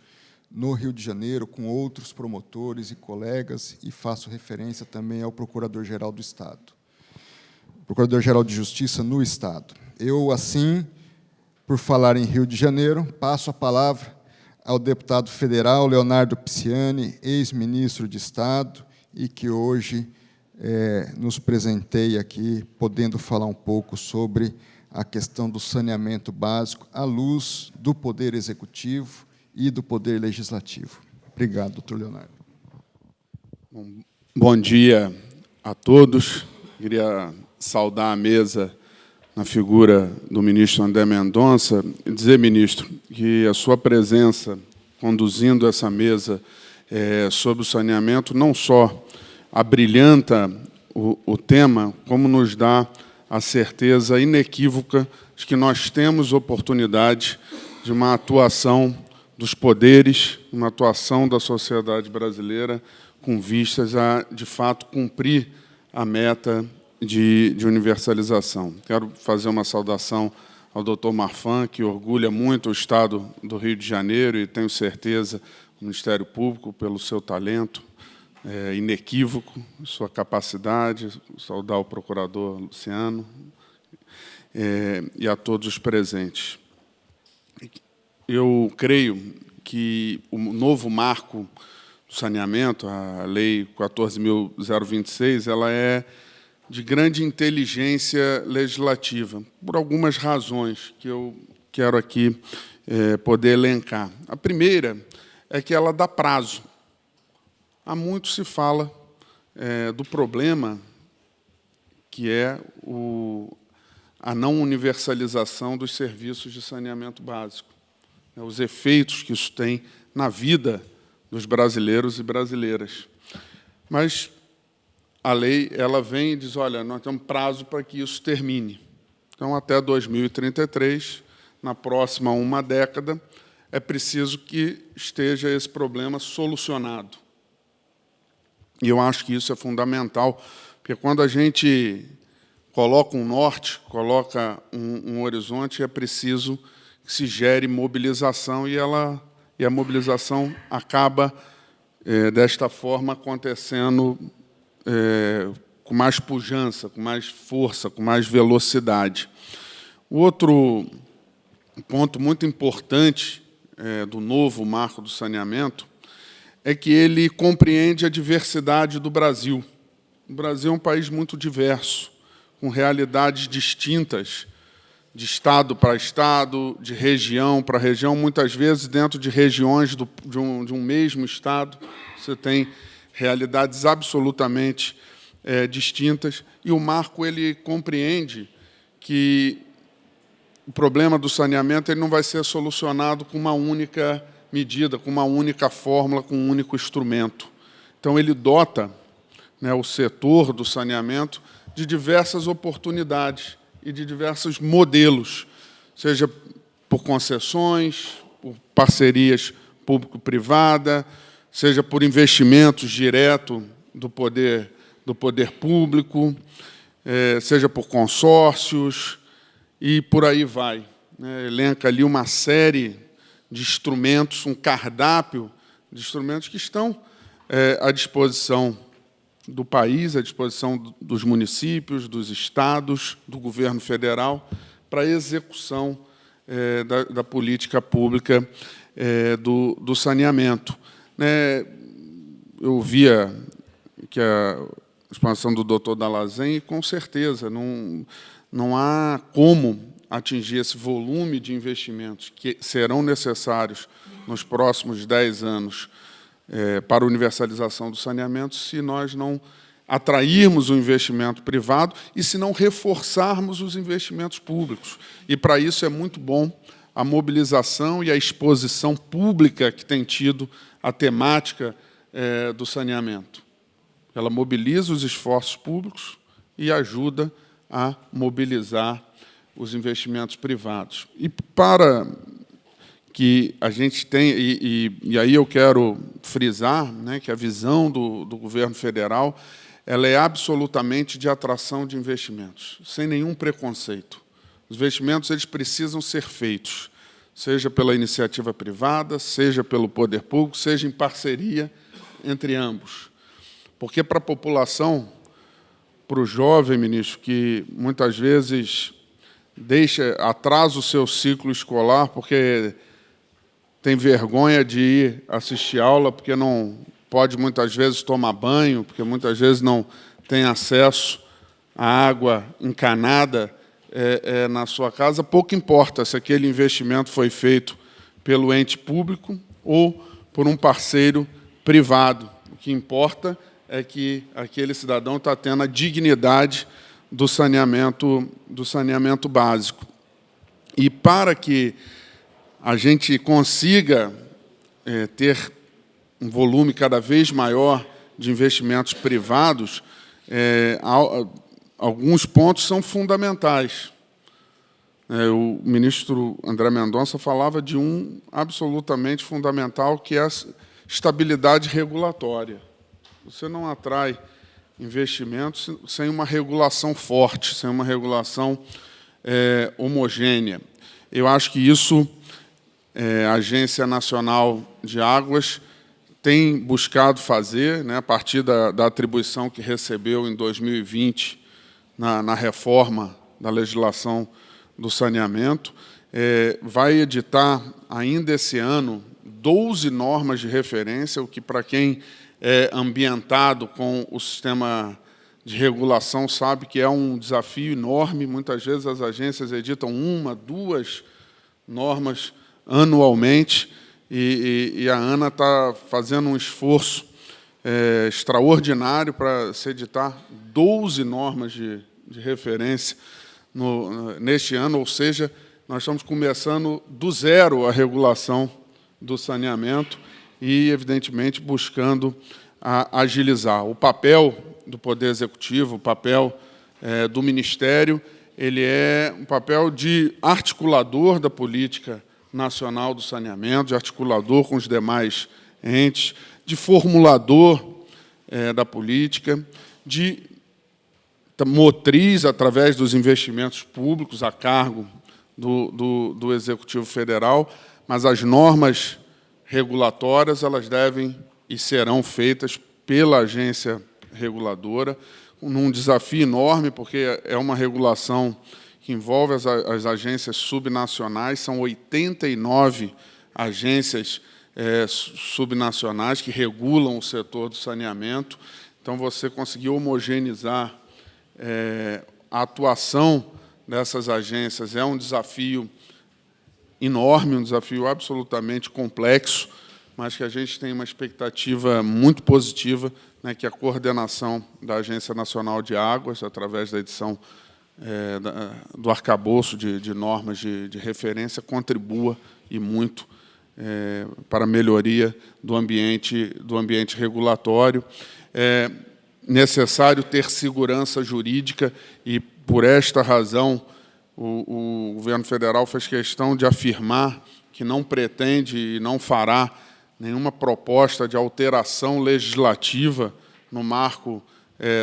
no Rio de Janeiro, com outros promotores e colegas, e faço referência também ao Procurador-Geral do Estado, Procurador-Geral de Justiça no Estado. Eu, assim, por falar em Rio de Janeiro, passo a palavra ao deputado federal Leonardo Pisciani, ex-ministro de Estado, e que hoje nos presenteia aqui, podendo falar um pouco sobre a questão do saneamento básico à luz do Poder Executivo e do Poder Legislativo. Obrigado, doutor Leonardo. Bom dia a todos. Queria saudar a mesa na figura do ministro André Mendonça e dizer, ministro, que a sua presença conduzindo essa mesa sobre o saneamento não só abrilhanta o tema, como nos dá a certeza inequívoca de que nós temos oportunidade de uma atuação dos poderes, uma atuação da sociedade brasileira com vistas a, de fato, cumprir a meta de universalização. Quero fazer uma saudação ao doutor Marfan, que orgulha muito o Estado do Rio de Janeiro, e tenho certeza, o Ministério Público, pelo seu talento inequívoco, sua capacidade, saudar o procurador Luciano e a todos os presentes. Eu creio que o novo marco do saneamento, a Lei 14.026, ela é de grande inteligência legislativa, por algumas razões que eu quero aqui poder elencar. A primeira é que ela dá prazo. Há muito se fala do problema que é a não universalização dos serviços de saneamento básico, os efeitos que isso tem na vida dos brasileiros e brasileiras. Mas a lei ela vem e diz, olha, nós temos prazo para que isso termine. Então, até 2033, na próxima uma década, é preciso que esteja esse problema solucionado. E eu acho que isso é fundamental, porque quando a gente coloca um norte, coloca um horizonte, é preciso que se gere mobilização, e a mobilização acaba, desta forma, acontecendo com mais pujança, com mais força, com mais velocidade. O outro ponto muito importante do novo marco do saneamento é que ele compreende a diversidade do Brasil. O Brasil é um país muito diverso, com realidades distintas, de estado para estado, de região para região. Muitas vezes, dentro de regiões de um mesmo estado, você tem realidades absolutamente distintas, e o marco ele compreende que o problema do saneamento ele não vai ser solucionado com uma única medida, com uma única fórmula, com um único instrumento. Então, ele dota, né, o setor do saneamento de diversas oportunidades e de diversos modelos, seja por concessões, por parcerias público-privada, seja por investimentos direto do poder público, seja por consórcios, e por aí vai. Elenca ali uma série de instrumentos, um cardápio de instrumentos que estão à disposição do país, à disposição dos municípios, dos estados, do governo federal, para a execução da política pública do saneamento. Eu via que a expansão do doutor Dallazen, e, com certeza, não há como atingir esse volume de investimentos que serão necessários nos próximos 10 anos para a universalização do saneamento se nós não atrairmos o investimento privado e se não reforçarmos os investimentos públicos. E, para isso, é muito bom a mobilização e a exposição pública que tem tido a temática do saneamento. Ela mobiliza os esforços públicos e ajuda a mobilizar os investimentos privados. E para que a gente tenha, e aí eu quero frisar, né, que a visão do governo federal ela é absolutamente de atração de investimentos, sem nenhum preconceito. Os investimentos eles precisam ser feitos, seja pela iniciativa privada, seja pelo poder público, seja em parceria entre ambos. Porque para a população, para o jovem, ministro, que muitas vezes atrasa o seu ciclo escolar porque tem vergonha de ir assistir aula, porque não pode, muitas vezes, tomar banho, porque muitas vezes não tem acesso à água encanada na sua casa, pouco importa se aquele investimento foi feito pelo ente público ou por um parceiro privado. O que importa é que aquele cidadão está tendo a dignidade do saneamento básico. E para que a gente consiga ter um volume cada vez maior de investimentos privados, alguns pontos são fundamentais. O ministro André Mendonça falava de um absolutamente fundamental, que é a estabilidade regulatória. Você não atrai investimentos sem uma regulação forte, sem uma regulação homogênea. Eu acho que isso a Agência Nacional de Águas tem buscado fazer, né, a partir da atribuição que recebeu em 2020 na reforma da legislação do saneamento. Vai editar ainda esse ano 12 normas de referência, o que, para quem é ambientado com o sistema de regulação, sabe que é um desafio enorme. Muitas vezes as agências editam 1, 2 normas anualmente, e a ANA está fazendo um esforço extraordinário para se editar 12 normas de referência neste ano, ou seja, nós estamos começando do zero a regulação do saneamento e, evidentemente, buscando agilizar. O papel do Poder Executivo, o papel do Ministério, ele é um papel de articulador da política nacional do saneamento, de articulador com os demais entes, de formulador da política, de motriz através dos investimentos públicos a cargo do Executivo Federal, mas as normas regulatórias elas devem e serão feitas pela agência reguladora, num desafio enorme, porque é uma regulação que envolve as agências subnacionais, são 89 agências subnacionais que regulam o setor do saneamento. Então, você conseguir homogeneizar a atuação dessas agências é um desafio enorme, um desafio absolutamente complexo, mas que a gente tem uma expectativa muito positiva, né, que a coordenação da Agência Nacional de Águas, através da edição do arcabouço de normas de referência, contribua e muito para a melhoria do ambiente regulatório. É necessário ter segurança jurídica e, por esta razão, o governo federal fez questão de afirmar que não pretende e não fará nenhuma proposta de alteração legislativa no marco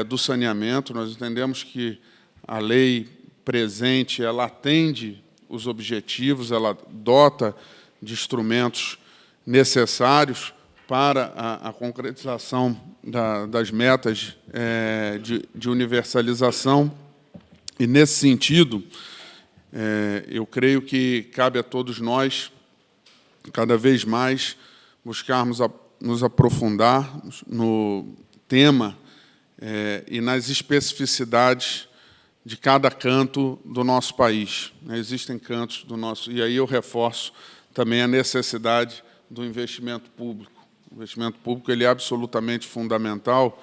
do saneamento. Nós entendemos que a lei presente ela atende os objetivos, ela dota de instrumentos necessários para a concretização das metas de universalização. E, nesse sentido, eu creio que cabe a todos nós, cada vez mais, buscarmos nos aprofundar no tema e nas especificidades de cada canto do nosso país. Existem cantos do nosso... E aí eu reforço também a necessidade do investimento público. O investimento público ele é absolutamente fundamental.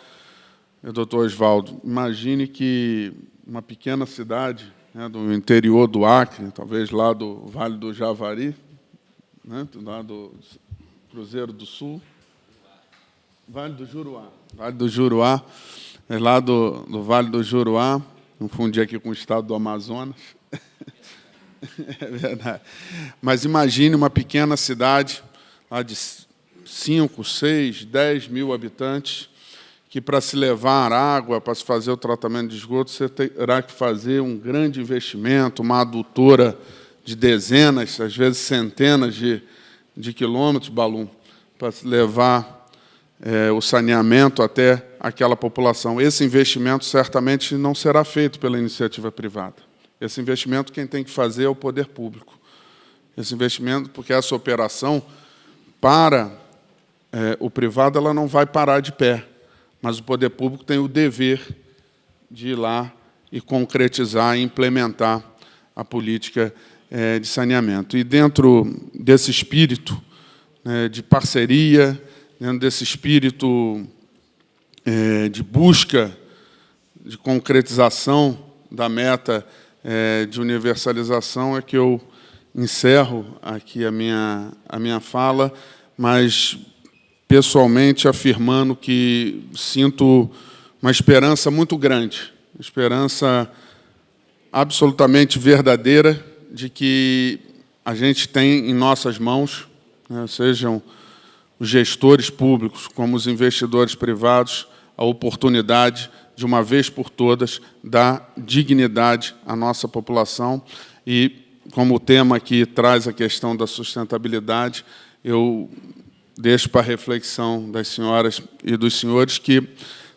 Doutor Oswaldo, imagine que uma pequena cidade, né, do interior do Acre, talvez lá do Vale do Javari, né, lá do Cruzeiro do Sul, Vale do Juruá, lá do Vale do Juruá, confundi aqui com o estado do Amazonas. É verdade. Mas imagine uma pequena cidade, lá de 5, 6, 10 mil habitantes, que para se levar água, para se fazer o tratamento de esgoto, você terá que fazer um grande investimento, uma adutora de dezenas, às vezes centenas de quilômetros, Balum, para se levar o saneamento até aquela população. Esse investimento certamente não será feito pela iniciativa privada. Esse investimento quem tem que fazer é o poder público. Esse investimento, porque essa operação, para o privado, ela não vai parar de pé, mas o poder público tem o dever de ir lá e concretizar e implementar a política de saneamento. E, dentro desse espírito de parceria, dentro desse espírito de busca, de concretização da meta de universalização, é que eu encerro aqui a minha fala, mas, pessoalmente, afirmando que sinto uma esperança muito grande, esperança absolutamente verdadeira de que a gente tem em nossas mãos, né, sejam os gestores públicos como os investidores privados, a oportunidade de, uma vez por todas, dar dignidade à nossa população. E, como o tema aqui traz a questão da sustentabilidade, eu deixo para a reflexão das senhoras e dos senhores que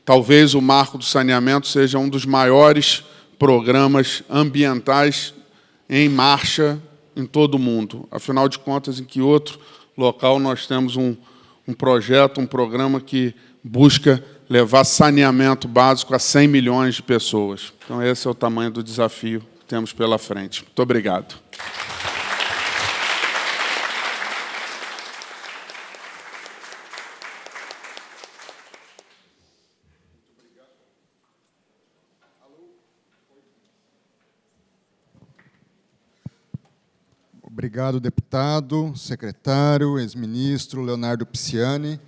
talvez o Marco do Saneamento seja um dos maiores programas ambientais em marcha em todo o mundo. Afinal de contas, em que outro local nós temos um projeto, um programa que busca levar saneamento básico a 100 milhões de pessoas. Então, esse é o tamanho do desafio que temos pela frente. Muito obrigado. Obrigado, deputado, secretário, ex-ministro Leonardo Pisciani.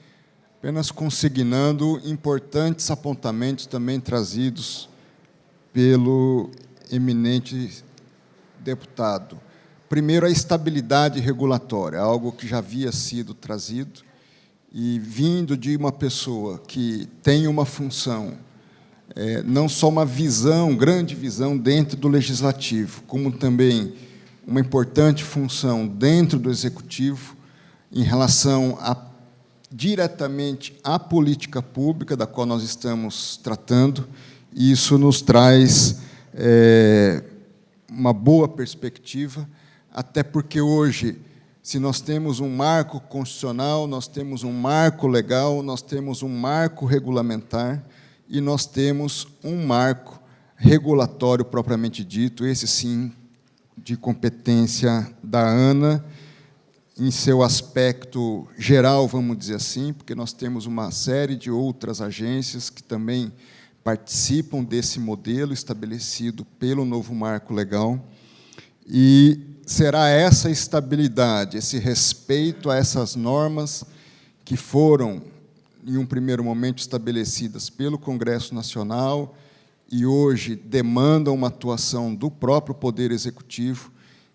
Apenas consignando importantes apontamentos também trazidos pelo eminente deputado. Primeiro, a estabilidade regulatória, algo que já havia sido trazido, e vindo de uma pessoa que tem uma função, não só uma visão, grande visão dentro do Legislativo, como também uma importante função dentro do Executivo em relação diretamente à política pública da qual nós estamos tratando, e isso nos traz uma boa perspectiva, até porque hoje, se nós temos um marco constitucional, nós temos um marco legal, nós temos um marco regulamentar e nós temos um marco regulatório propriamente dito, esse sim, de competência da ANA, em seu aspecto geral, vamos dizer assim, porque nós temos uma série de outras agências que também participam desse modelo estabelecido pelo novo marco legal, e será essa estabilidade, esse respeito a essas normas que foram, em um primeiro momento, estabelecidas pelo Congresso Nacional e hoje demandam uma atuação do próprio Poder Executivo,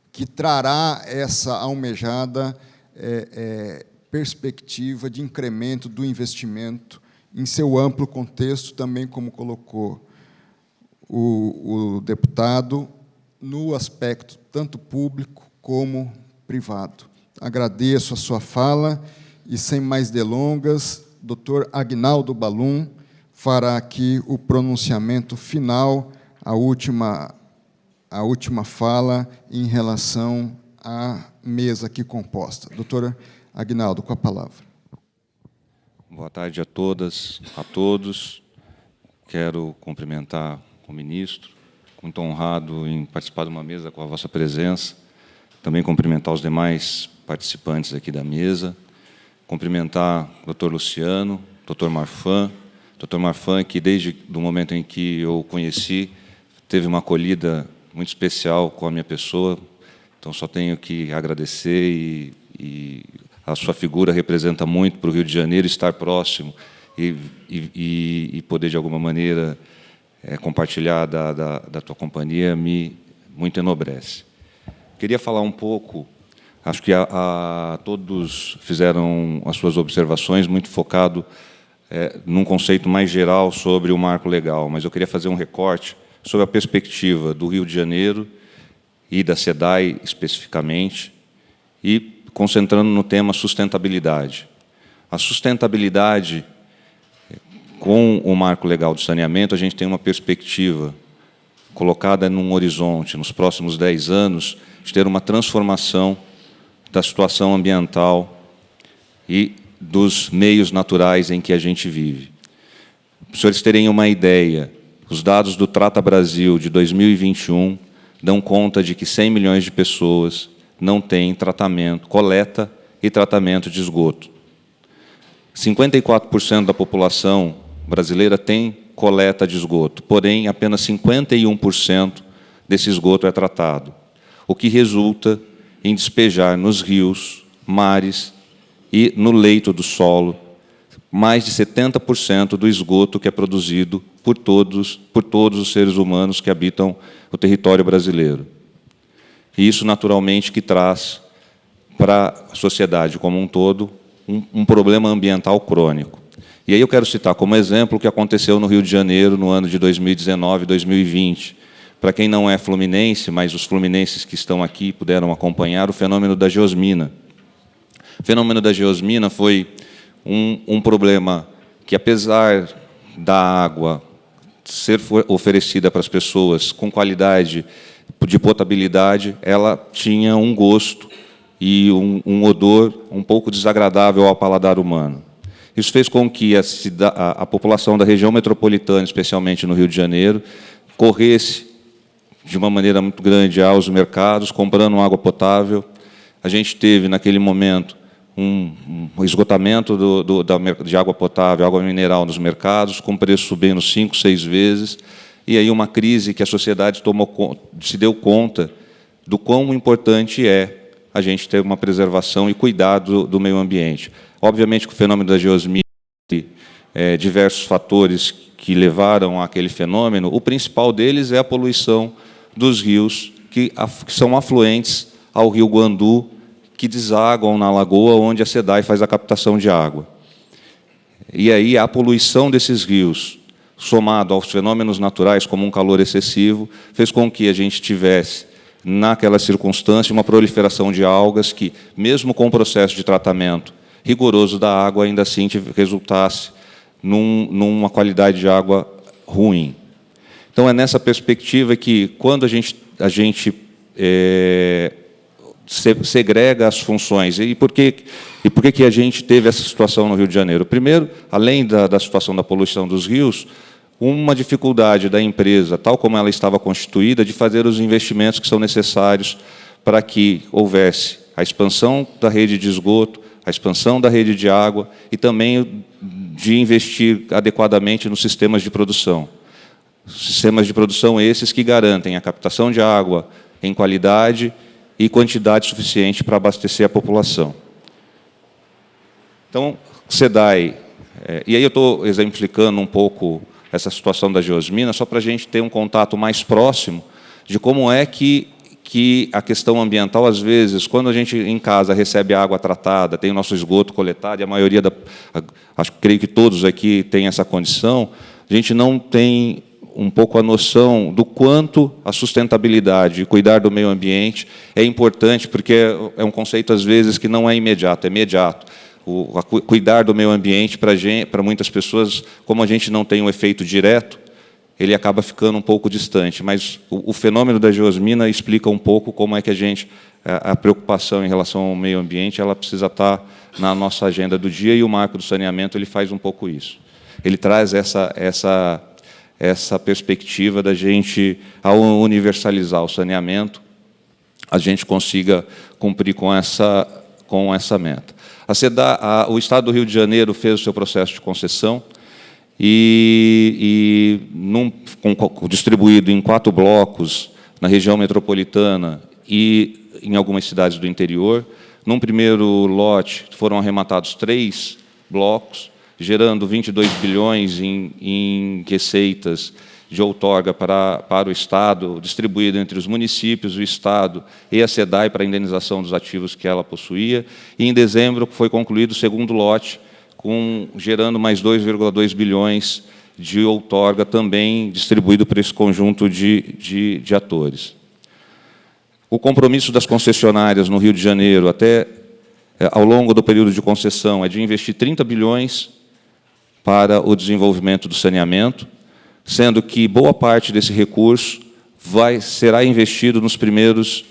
que trará essa almejada perspectiva de incremento do investimento em seu amplo contexto, também como colocou o deputado, no aspecto tanto público como privado. Agradeço a sua fala e, sem mais delongas, doutor Aguinaldo Balum fará aqui o pronunciamento final, a última fala em relação à mesa aqui composta. Doutor Aguinaldo, com a palavra. Boa tarde a todas, a todos. Quero cumprimentar o ministro, muito honrado em participar de uma mesa com a vossa presença. Também cumprimentar os demais participantes aqui da mesa. Cumprimentar o doutor Luciano, doutor Marfan, que desde o momento em que eu o conheci, teve uma acolhida muito especial com a minha pessoa, então só tenho que agradecer, e a sua figura representa muito para o Rio de Janeiro, estar próximo e poder, de alguma maneira, compartilhar da tua companhia, muito enobrece. Queria falar um pouco, acho que todos fizeram as suas observações, muito focado num conceito mais geral sobre o marco legal, mas eu queria fazer um recorte sobre a perspectiva do Rio de Janeiro e da SEDAI especificamente, e concentrando no tema sustentabilidade. A sustentabilidade, com o marco legal do saneamento, a gente tem uma perspectiva colocada num horizonte, nos próximos 10 anos, de ter uma transformação da situação ambiental e dos meios naturais em que a gente vive. Para os senhores terem uma ideia, os dados do Trata Brasil de 2021 dão conta de que 100 milhões de pessoas não têm tratamento, coleta e tratamento de esgoto. 54% da população brasileira tem coleta de esgoto, porém, apenas 51% desse esgoto é tratado, o que resulta em despejar nos rios, mares e no leito do solo mais de 70% do esgoto que é produzido por todos os seres humanos que habitam o território brasileiro. E isso, naturalmente, que traz para a sociedade como um todo um problema ambiental crônico. E aí eu quero citar como exemplo o que aconteceu no Rio de Janeiro no ano de 2019 e 2020. Para quem não é fluminense, mas os fluminenses que estão aqui puderam acompanhar o fenômeno da geosmina. O fenômeno da geosmina foi um problema que, apesar da água ser oferecida para as pessoas com qualidade de potabilidade, ela tinha um gosto e um odor um pouco desagradável ao paladar humano. Isso fez com que a população da região metropolitana, especialmente no Rio de Janeiro, corresse de uma maneira muito grande aos mercados, comprando água potável. A gente teve, naquele momento, um esgotamento de água potável, água mineral nos mercados, com preço subindo 5, 6 vezes, e aí uma crise que a sociedade se deu conta do quão importante é a gente ter uma preservação e cuidado do meio ambiente. Obviamente que o fenômeno da geosmina, diversos fatores que levaram àquele fenômeno, o principal deles é a poluição dos rios que são afluentes ao rio Guandu, que desaguam na lagoa onde a SEDAI faz a captação de água. E aí a poluição desses rios, somado aos fenômenos naturais, como um calor excessivo, fez com que a gente tivesse, naquela circunstância, uma proliferação de algas que, mesmo com o processo de tratamento rigoroso da água, ainda assim resultasse numa qualidade de água ruim. Então, é nessa perspectiva que, quando a gente segrega as funções. E por que a gente teve essa situação no Rio de Janeiro? Primeiro, além da situação da poluição dos rios, uma dificuldade da empresa, tal como ela estava constituída, de fazer os investimentos que são necessários para que houvesse a expansão da rede de esgoto, a expansão da rede de água e também de investir adequadamente nos sistemas de produção. Sistemas de produção esses que garantem a captação de água em qualidade e quantidade suficiente para abastecer a população. Então, SEDAI, e aí eu estou exemplificando um pouco essa situação da Geosmina, só para a gente ter um contato mais próximo de como é que a questão ambiental, às vezes, quando a gente em casa recebe água tratada, tem o nosso esgoto coletado, e a maioria, creio que todos aqui têm essa condição, a gente não tem um pouco a noção do quanto a sustentabilidade e cuidar do meio ambiente é importante, porque é um conceito, às vezes, que não é imediato, é imediato. Cuidar do meio ambiente, para muitas pessoas, como a gente não tem um efeito direto, ele acaba ficando um pouco distante. Mas o fenômeno da geosmina explica um pouco como é que a preocupação em relação ao meio ambiente, ela precisa estar na nossa agenda do dia, e o marco do saneamento ele faz um pouco isso. Ele traz essa perspectiva da gente, ao universalizar o saneamento, a gente consiga cumprir com essa meta. O Estado do Rio de Janeiro fez o seu processo de concessão distribuído em 4 blocos na região metropolitana e em algumas cidades do interior. Num primeiro lote, foram arrematados 3 blocos, gerando 22 bilhões em receitas de outorga para o Estado, distribuído entre os municípios, o Estado e a SEDAI para a indenização dos ativos que ela possuía. E, em dezembro, foi concluído o segundo lote, gerando mais 2,2 bilhões de outorga, também distribuído para esse conjunto de atores. O compromisso das concessionárias no Rio de Janeiro, ao longo do período de concessão, é de investir 30 bilhões para o desenvolvimento do saneamento, sendo que boa parte desse recurso será investido nos primeiros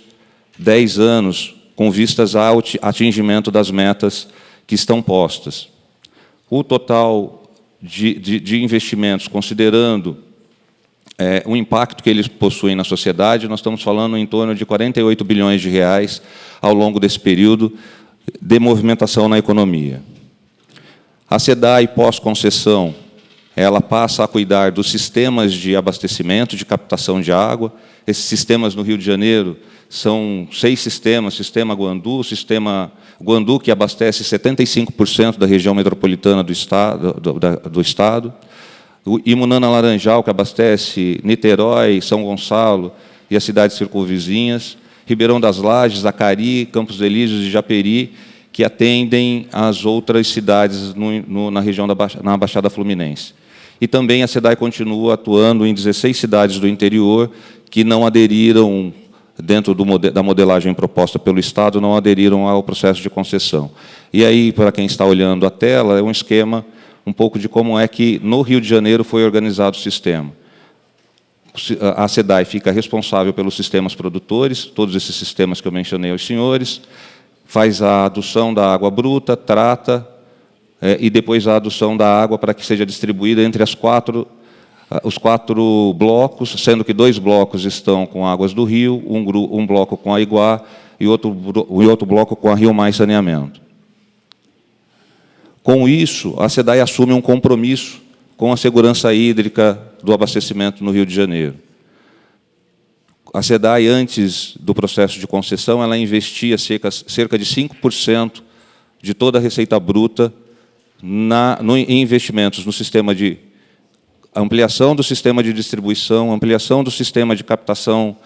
10 anos, com vistas ao atingimento das metas que estão postas. O total de investimentos, considerando o impacto que eles possuem na sociedade, nós estamos falando em torno de 48 bilhões de reais ao longo desse período de movimentação na economia. A SEDAI, pós-concessão, ela passa a cuidar dos sistemas de abastecimento, de captação de água. Esses sistemas no Rio de Janeiro são 6 sistemas: sistema Guandu, que abastece 75% da região metropolitana do Estado, o Imunana Laranjal, que abastece Niterói, São Gonçalo e as cidades circunvizinhas, Ribeirão das Lajes, Acari, Campos Elíseos e Japeri, que atendem as outras cidades na região na Baixada Fluminense. E também a SEDAI continua atuando em 16 cidades do interior que não aderiram, dentro da modelagem proposta pelo Estado, não aderiram ao processo de concessão. E aí, para quem está olhando a tela, é um esquema um pouco de como é que, no Rio de Janeiro, foi organizado o sistema. A SEDAI fica responsável pelos sistemas produtores, todos esses sistemas que eu mencionei aos senhores, faz a adução da água bruta, trata, e depois a adução da água para que seja distribuída entre os 4 blocos, sendo que 2 blocos estão com Águas do Rio, um bloco com a Iguá e outro bloco com a Rio Mais Saneamento. Com isso, a SEDAI assume um compromisso com a segurança hídrica do abastecimento no Rio de Janeiro. A SEDAI, antes do processo de concessão, ela investia cerca de 5% de toda a receita bruta em investimentos no sistema de ampliação do sistema de distribuição, ampliação do sistema de captação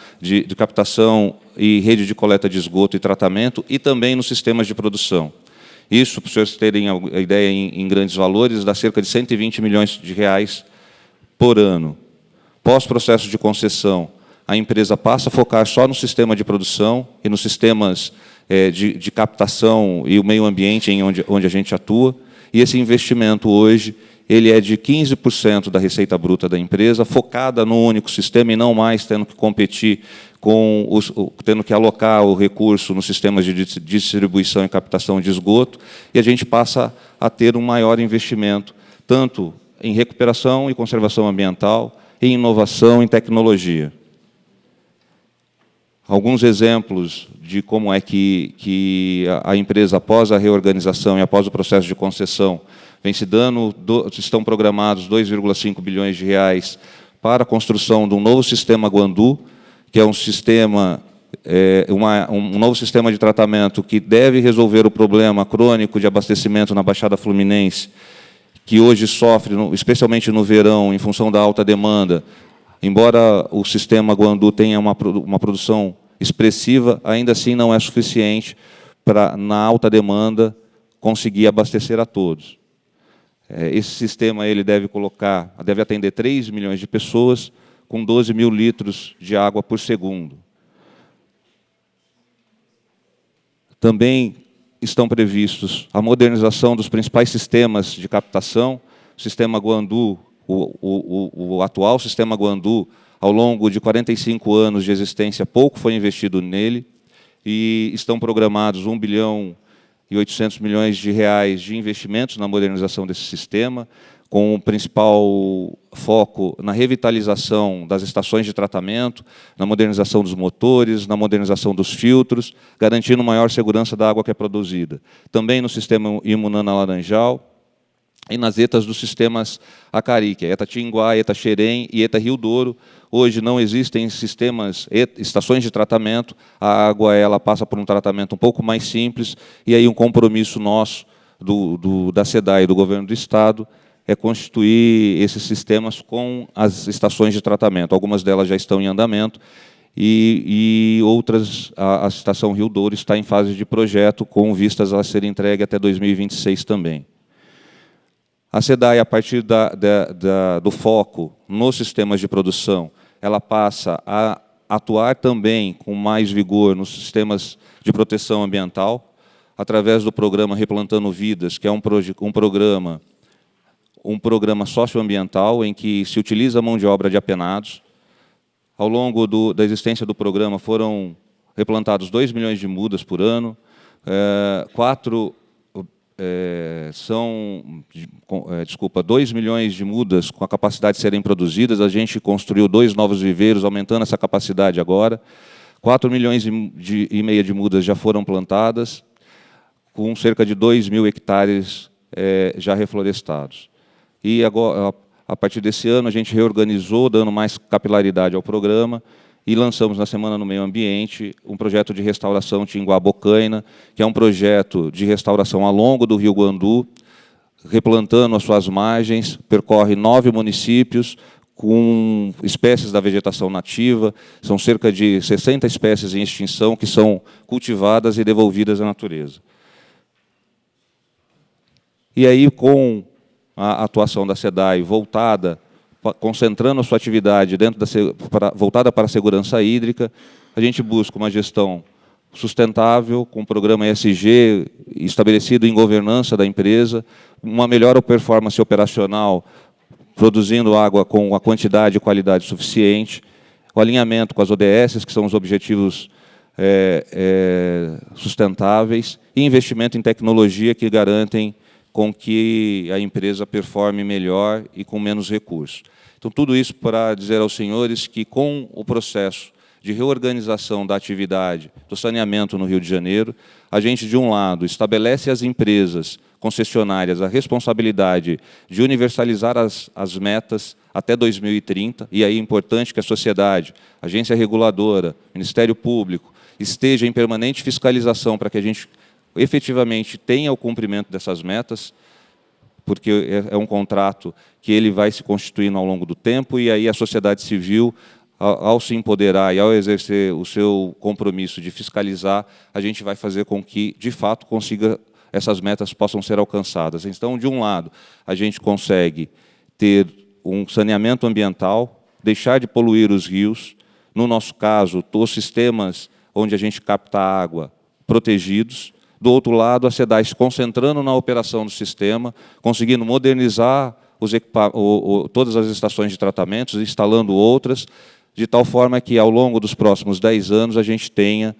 e rede de coleta de esgoto e tratamento, e também nos sistemas de produção. Isso, para os senhores terem a ideia em grandes valores, dá cerca de 120 milhões de reais por ano. Pós-processo de concessão, a empresa passa a focar só no sistema de produção e nos sistemas de captação e o meio ambiente onde a gente atua. E esse investimento hoje ele é de 15% da receita bruta da empresa, focada no único sistema e não mais tendo que competir tendo que alocar o recurso nos sistemas de distribuição e captação de esgoto, e a gente passa a ter um maior investimento, tanto em recuperação e conservação ambiental, em inovação e tecnologia. alguns exemplos de como é que a empresa, após a reorganização e após o processo de concessão, vem se dando, estão programados 2,5 bilhões de reais para a construção de um novo sistema Guandu, que é um sistema, um novo sistema de tratamento que deve resolver o problema crônico de abastecimento na Baixada Fluminense, que hoje sofre, especialmente no verão, em função da alta demanda. Embora o sistema Guandu tenha uma produção expressiva, ainda assim não é suficiente para, na alta demanda, conseguir abastecer a todos. Esse sistema ele deve atender 3 milhões de pessoas, com 12 mil litros de água por segundo. Também estão previstos a modernização dos principais sistemas de captação. O sistema Guandu, o atual sistema Guandu, ao longo de 45 anos de existência, pouco foi investido nele, e estão programados 1 bilhão e 800 milhões de reais de investimentos na modernização desse sistema, com o principal foco na revitalização das estações de tratamento, na modernização dos motores, na modernização dos filtros, garantindo maior segurança da água que é produzida. Também no sistema Imunana Laranjal e nas ETAs dos sistemas Acari, que é ETA Tinguá, ETA Xerém e ETA Rio Douro. Hoje não existem estações de tratamento, a água ela passa por um tratamento um pouco mais simples, e aí um compromisso nosso, da SEDAI e do Governo do Estado, é constituir esses sistemas com as estações de tratamento. Algumas delas já estão em andamento, e outras, a estação Rio Douro está em fase de projeto, com vistas a ser entregue até 2026 também. A SEDAI, a partir do foco nos sistemas de produção, ela passa a atuar também com mais vigor nos sistemas de proteção ambiental, através do programa Replantando Vidas, que é um programa socioambiental em que se utiliza a mão de obra de apenados. Ao longo da existência do programa foram replantados 2 milhões de mudas por ano, 2 milhões de mudas com a capacidade de serem produzidas. A gente construiu 2 novos viveiros, aumentando essa capacidade agora. 4 milhões e meio de mudas já foram plantadas, com cerca de 2 mil hectares já reflorestados. E agora, a partir desse ano, a gente reorganizou, dando mais capilaridade ao programa, e lançamos na Semana no Meio Ambiente um projeto de restauração Tinguá-Bocaina, que é um projeto de restauração ao longo do Rio Guandu, replantando as suas margens, percorre 9 municípios, com espécies da vegetação nativa, são cerca de 60 espécies em extinção que são cultivadas e devolvidas à natureza. E aí, com a atuação da SEDAI concentrando a sua atividade voltada para a segurança hídrica, a gente busca uma gestão sustentável, com o programa ESG estabelecido em governança da empresa, uma melhor performance operacional, produzindo água com a quantidade e qualidade suficiente, o alinhamento com as ODS, que são os objetivos sustentáveis, e investimento em tecnologia que garantem com que a empresa performe melhor e com menos recursos. Então, tudo isso para dizer aos senhores que, com o processo de reorganização da atividade do saneamento no Rio de Janeiro, a gente, de um lado, estabelece às empresas concessionárias a responsabilidade de universalizar as metas até 2030, e aí é importante que a sociedade, a agência reguladora, Ministério Público, esteja em permanente fiscalização para que a gente efetivamente tenha o cumprimento dessas metas, porque é um contrato que ele vai se constituindo ao longo do tempo, e aí a sociedade civil, ao se empoderar e ao exercer o seu compromisso de fiscalizar, a gente vai fazer com que, de fato, essas metas possam ser alcançadas. Então, de um lado, a gente consegue ter um saneamento ambiental, deixar de poluir os rios, no nosso caso, os sistemas onde a gente capta água protegidos. Do outro lado, a SEDAI se concentrando na operação do sistema, conseguindo modernizar todas as estações de tratamento, instalando outras, de tal forma que, ao longo dos próximos 10 anos, a gente tenha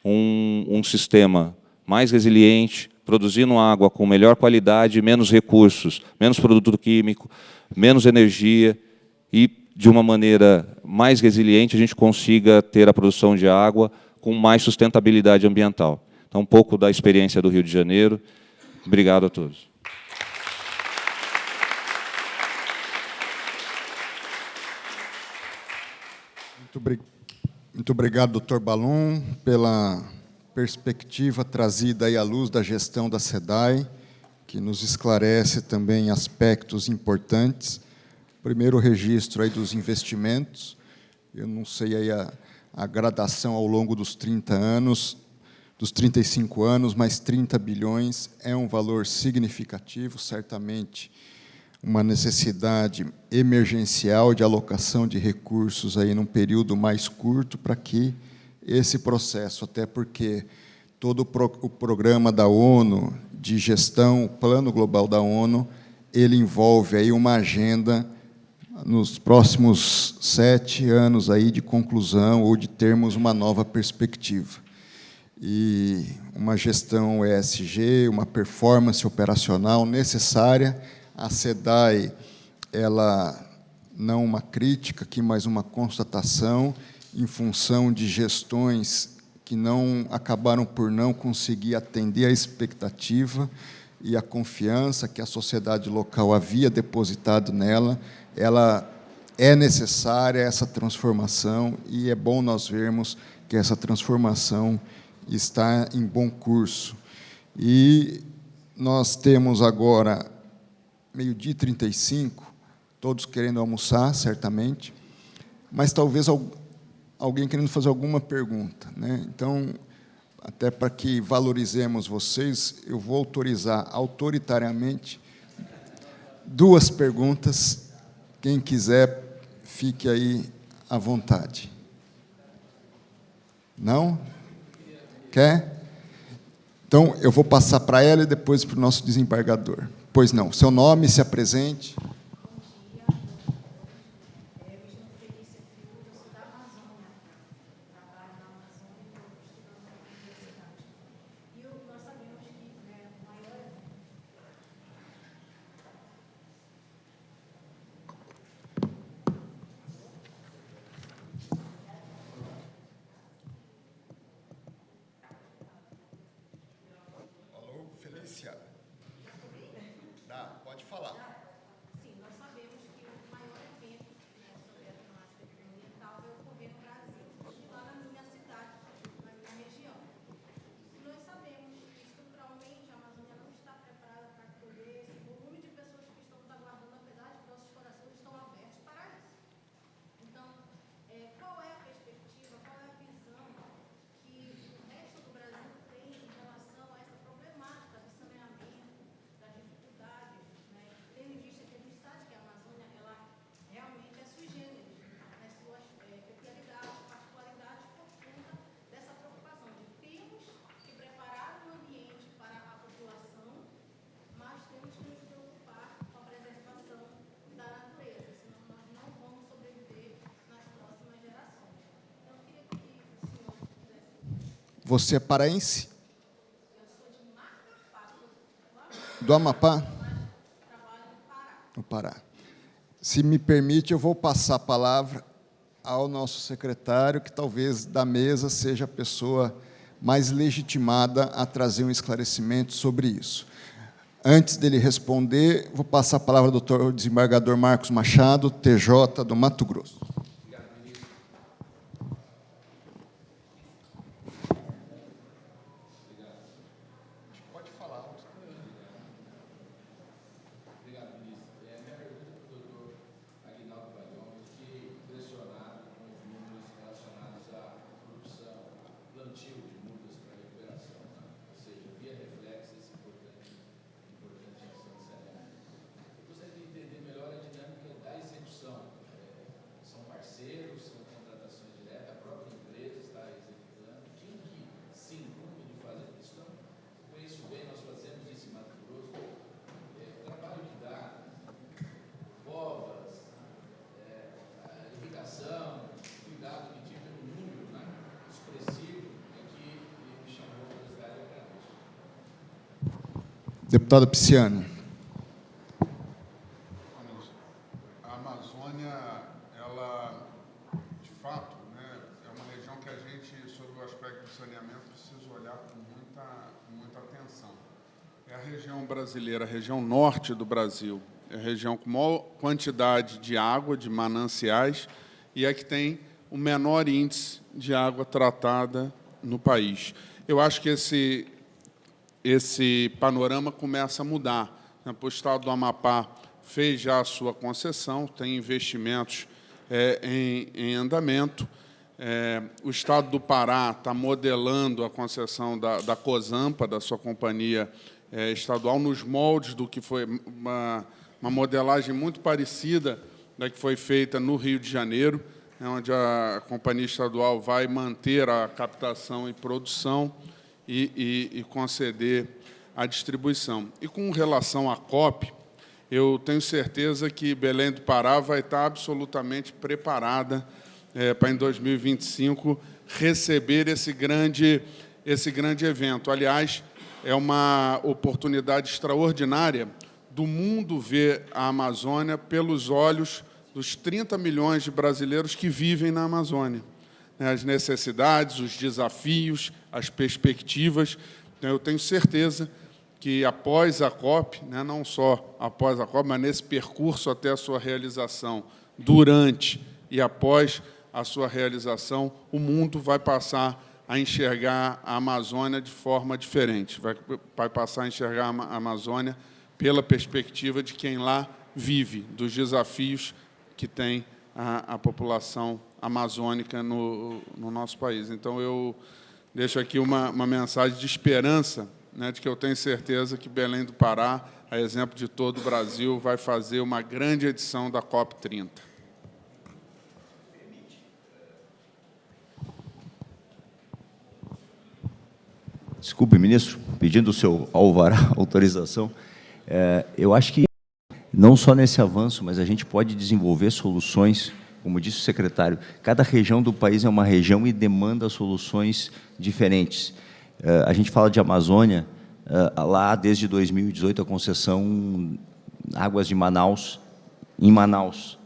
um sistema mais resiliente, produzindo água com melhor qualidade, menos recursos, menos produto químico, menos energia, e de uma maneira mais resiliente, a gente consiga ter a produção de água com mais sustentabilidade ambiental. Então, um pouco da experiência do Rio de Janeiro. Obrigado a todos. Muito obrigado, doutor Balon, pela perspectiva trazida aí à luz da gestão da SEDAI, que nos esclarece também aspectos importantes. Primeiro, o registro aí dos investimentos. Eu não sei aí a gradação ao longo dos 30 anos, dos 35 anos, mas 30 bilhões é um valor significativo, certamente uma necessidade emergencial de alocação de recursos aí num período mais curto para que esse processo, até porque todo o programa da ONU de gestão, o Plano Global da ONU, ele envolve aí uma agenda nos próximos 7 anos aí de conclusão ou de termos uma nova perspectiva. E uma gestão ESG, uma performance operacional necessária. A SEDAI, ela, não uma crítica aqui, mas uma constatação, em função de gestões que não acabaram por não conseguir atender a expectativa e a confiança que a sociedade local havia depositado nela, ela é necessária, essa transformação, e é bom nós vermos que essa transformação está em bom curso. E nós temos agora 12h35, todos querendo almoçar, certamente, mas talvez alguém querendo fazer alguma pergunta, né? Então, até para que valorizemos vocês, eu vou autorizar autoritariamente 2 perguntas. Quem quiser, fique aí à vontade. Não? Quer? Então, eu vou passar para ela e depois para o nosso desembargador. Pois não. Seu nome, se apresente. Você é paraense? Do Amapá? No Pará. Se me permite, eu vou passar a palavra ao nosso secretário, que talvez da mesa seja a pessoa mais legitimada a trazer um esclarecimento sobre isso. Antes dele responder, vou passar a palavra ao doutor desembargador Marcos Machado, TJ do Mato Grosso. Deputado Pisciani. A Amazônia, ela olhar com muita atenção. É a região brasileira, a região norte do Brasil, é a região com maior quantidade de água, de mananciais, e é que tem o menor índice de água tratada no país. Eu acho que esse panorama começa a mudar. O Estado do Amapá fez já a sua concessão, tem investimentos em andamento. O Estado do Pará está modelando a concessão da COSAMPA, da sua companhia estadual, nos moldes do que foi uma modelagem muito parecida da que foi feita no Rio de Janeiro, onde a companhia estadual vai manter a captação e produção e conceder a distribuição. E com relação à COP, eu tenho certeza que Belém do Pará vai estar absolutamente preparada para, em 2025, receber esse grande evento. Aliás, é uma oportunidade extraordinária do mundo ver a Amazônia pelos olhos dos 30 milhões de brasileiros que vivem na Amazônia. As necessidades, os desafios, as perspectivas. Então, eu tenho certeza que, após a COP, não só após a COP, mas nesse percurso até a sua realização, durante e após a sua realização, o mundo vai passar a enxergar a Amazônia de forma diferente, vai passar a enxergar a Amazônia pela perspectiva de quem lá vive, dos desafios que tem a população amazônica no nosso país. Então, eu deixo aqui uma mensagem de esperança, de que eu tenho certeza que Belém do Pará, a exemplo de todo o Brasil, vai fazer uma grande edição da COP30. Desculpe, ministro, pedindo o seu alvará, autorização. Eu acho que não só nesse avanço, mas a gente pode desenvolver soluções, como disse o secretário, cada região do país é uma região e demanda soluções diferentes. A gente fala de Amazônia, lá desde 2018 a concessão Águas de Manaus, em Manaus,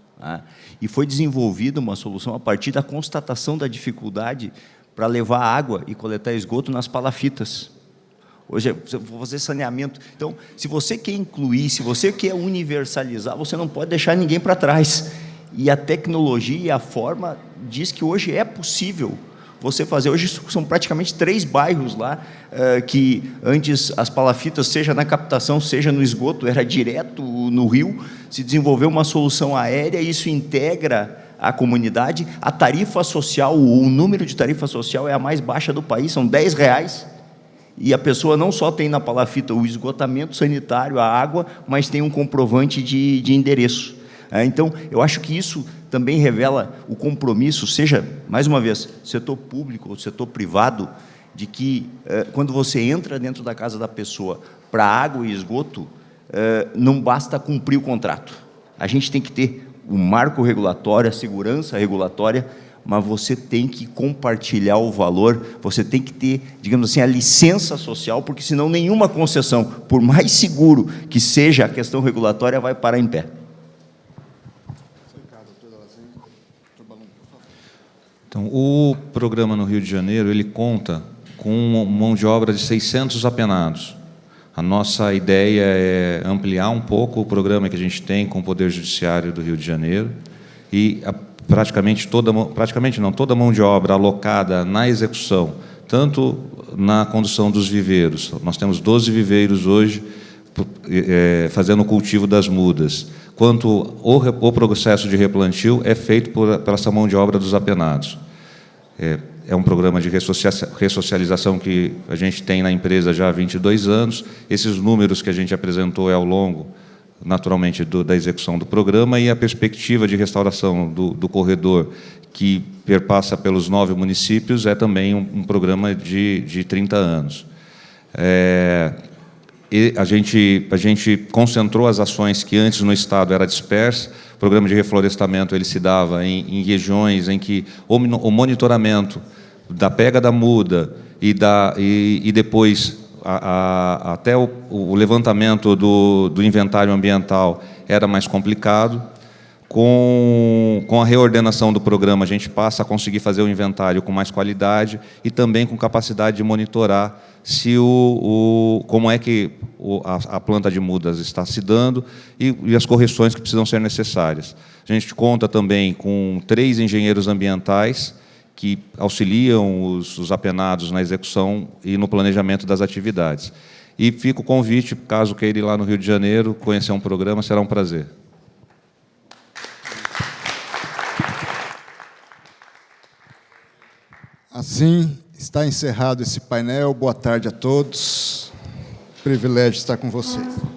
e foi desenvolvida uma solução a partir da constatação da dificuldade para levar água e coletar esgoto nas palafitas. Hoje, vou fazer saneamento. Então, se você quer incluir, se você quer universalizar, você não pode deixar ninguém para trás. E a tecnologia e a forma diz que hoje é possível você fazer. Hoje são praticamente 3 bairros lá, que antes as palafitas, seja na captação, seja no esgoto, era direto no rio, se desenvolveu uma solução aérea, isso integra a comunidade. A tarifa social, o número de tarifa social é a mais baixa do país, são R$10, e a pessoa não só tem na palafita o esgotamento sanitário, a água, mas tem um comprovante de endereço. Então, eu acho que isso também revela o compromisso, seja, mais uma vez, setor público ou setor privado, de que, quando você entra dentro da casa da pessoa para água e esgoto, não basta cumprir o contrato. A gente tem que ter o marco regulatório, a segurança regulatória, mas você tem que compartilhar o valor, você tem que ter, digamos assim, a licença social, porque senão nenhuma concessão, por mais seguro que seja a questão regulatória, vai parar em pé. Então, o programa no Rio de Janeiro, ele conta com mão de obra de 600 apenados. A nossa ideia é ampliar um pouco o programa que a gente tem com o Poder Judiciário do Rio de Janeiro e toda a mão de obra alocada na execução, tanto na condução dos viveiros. Nós temos 12 viveiros hoje fazendo o cultivo das mudas, quanto o processo de replantio é feito por essa mão de obra dos apenados. É um programa de ressocialização que a gente tem na empresa já há 22 anos. Esses números que a gente apresentou é ao longo, naturalmente, da execução do programa, e a perspectiva de restauração do corredor, que perpassa pelos 9 municípios, é também um programa de 30 anos. E a gente concentrou as ações que antes no Estado era dispersa. O programa de reflorestamento ele se dava em regiões em que o monitoramento da pega da muda e depois até o levantamento do inventário ambiental era mais complicado. Com a reordenação do programa, a gente passa a conseguir fazer o inventário com mais qualidade e também com capacidade de monitorar se como é que a planta de mudas está se dando e as correções que precisam ser necessárias. A gente conta também com 3 engenheiros ambientais que auxiliam os apenados na execução e no planejamento das atividades. E fica o convite, caso queira ir lá no Rio de Janeiro, conhecer um programa, será um prazer. Assim, está encerrado esse painel. Boa tarde a todos. Privilégio estar com vocês.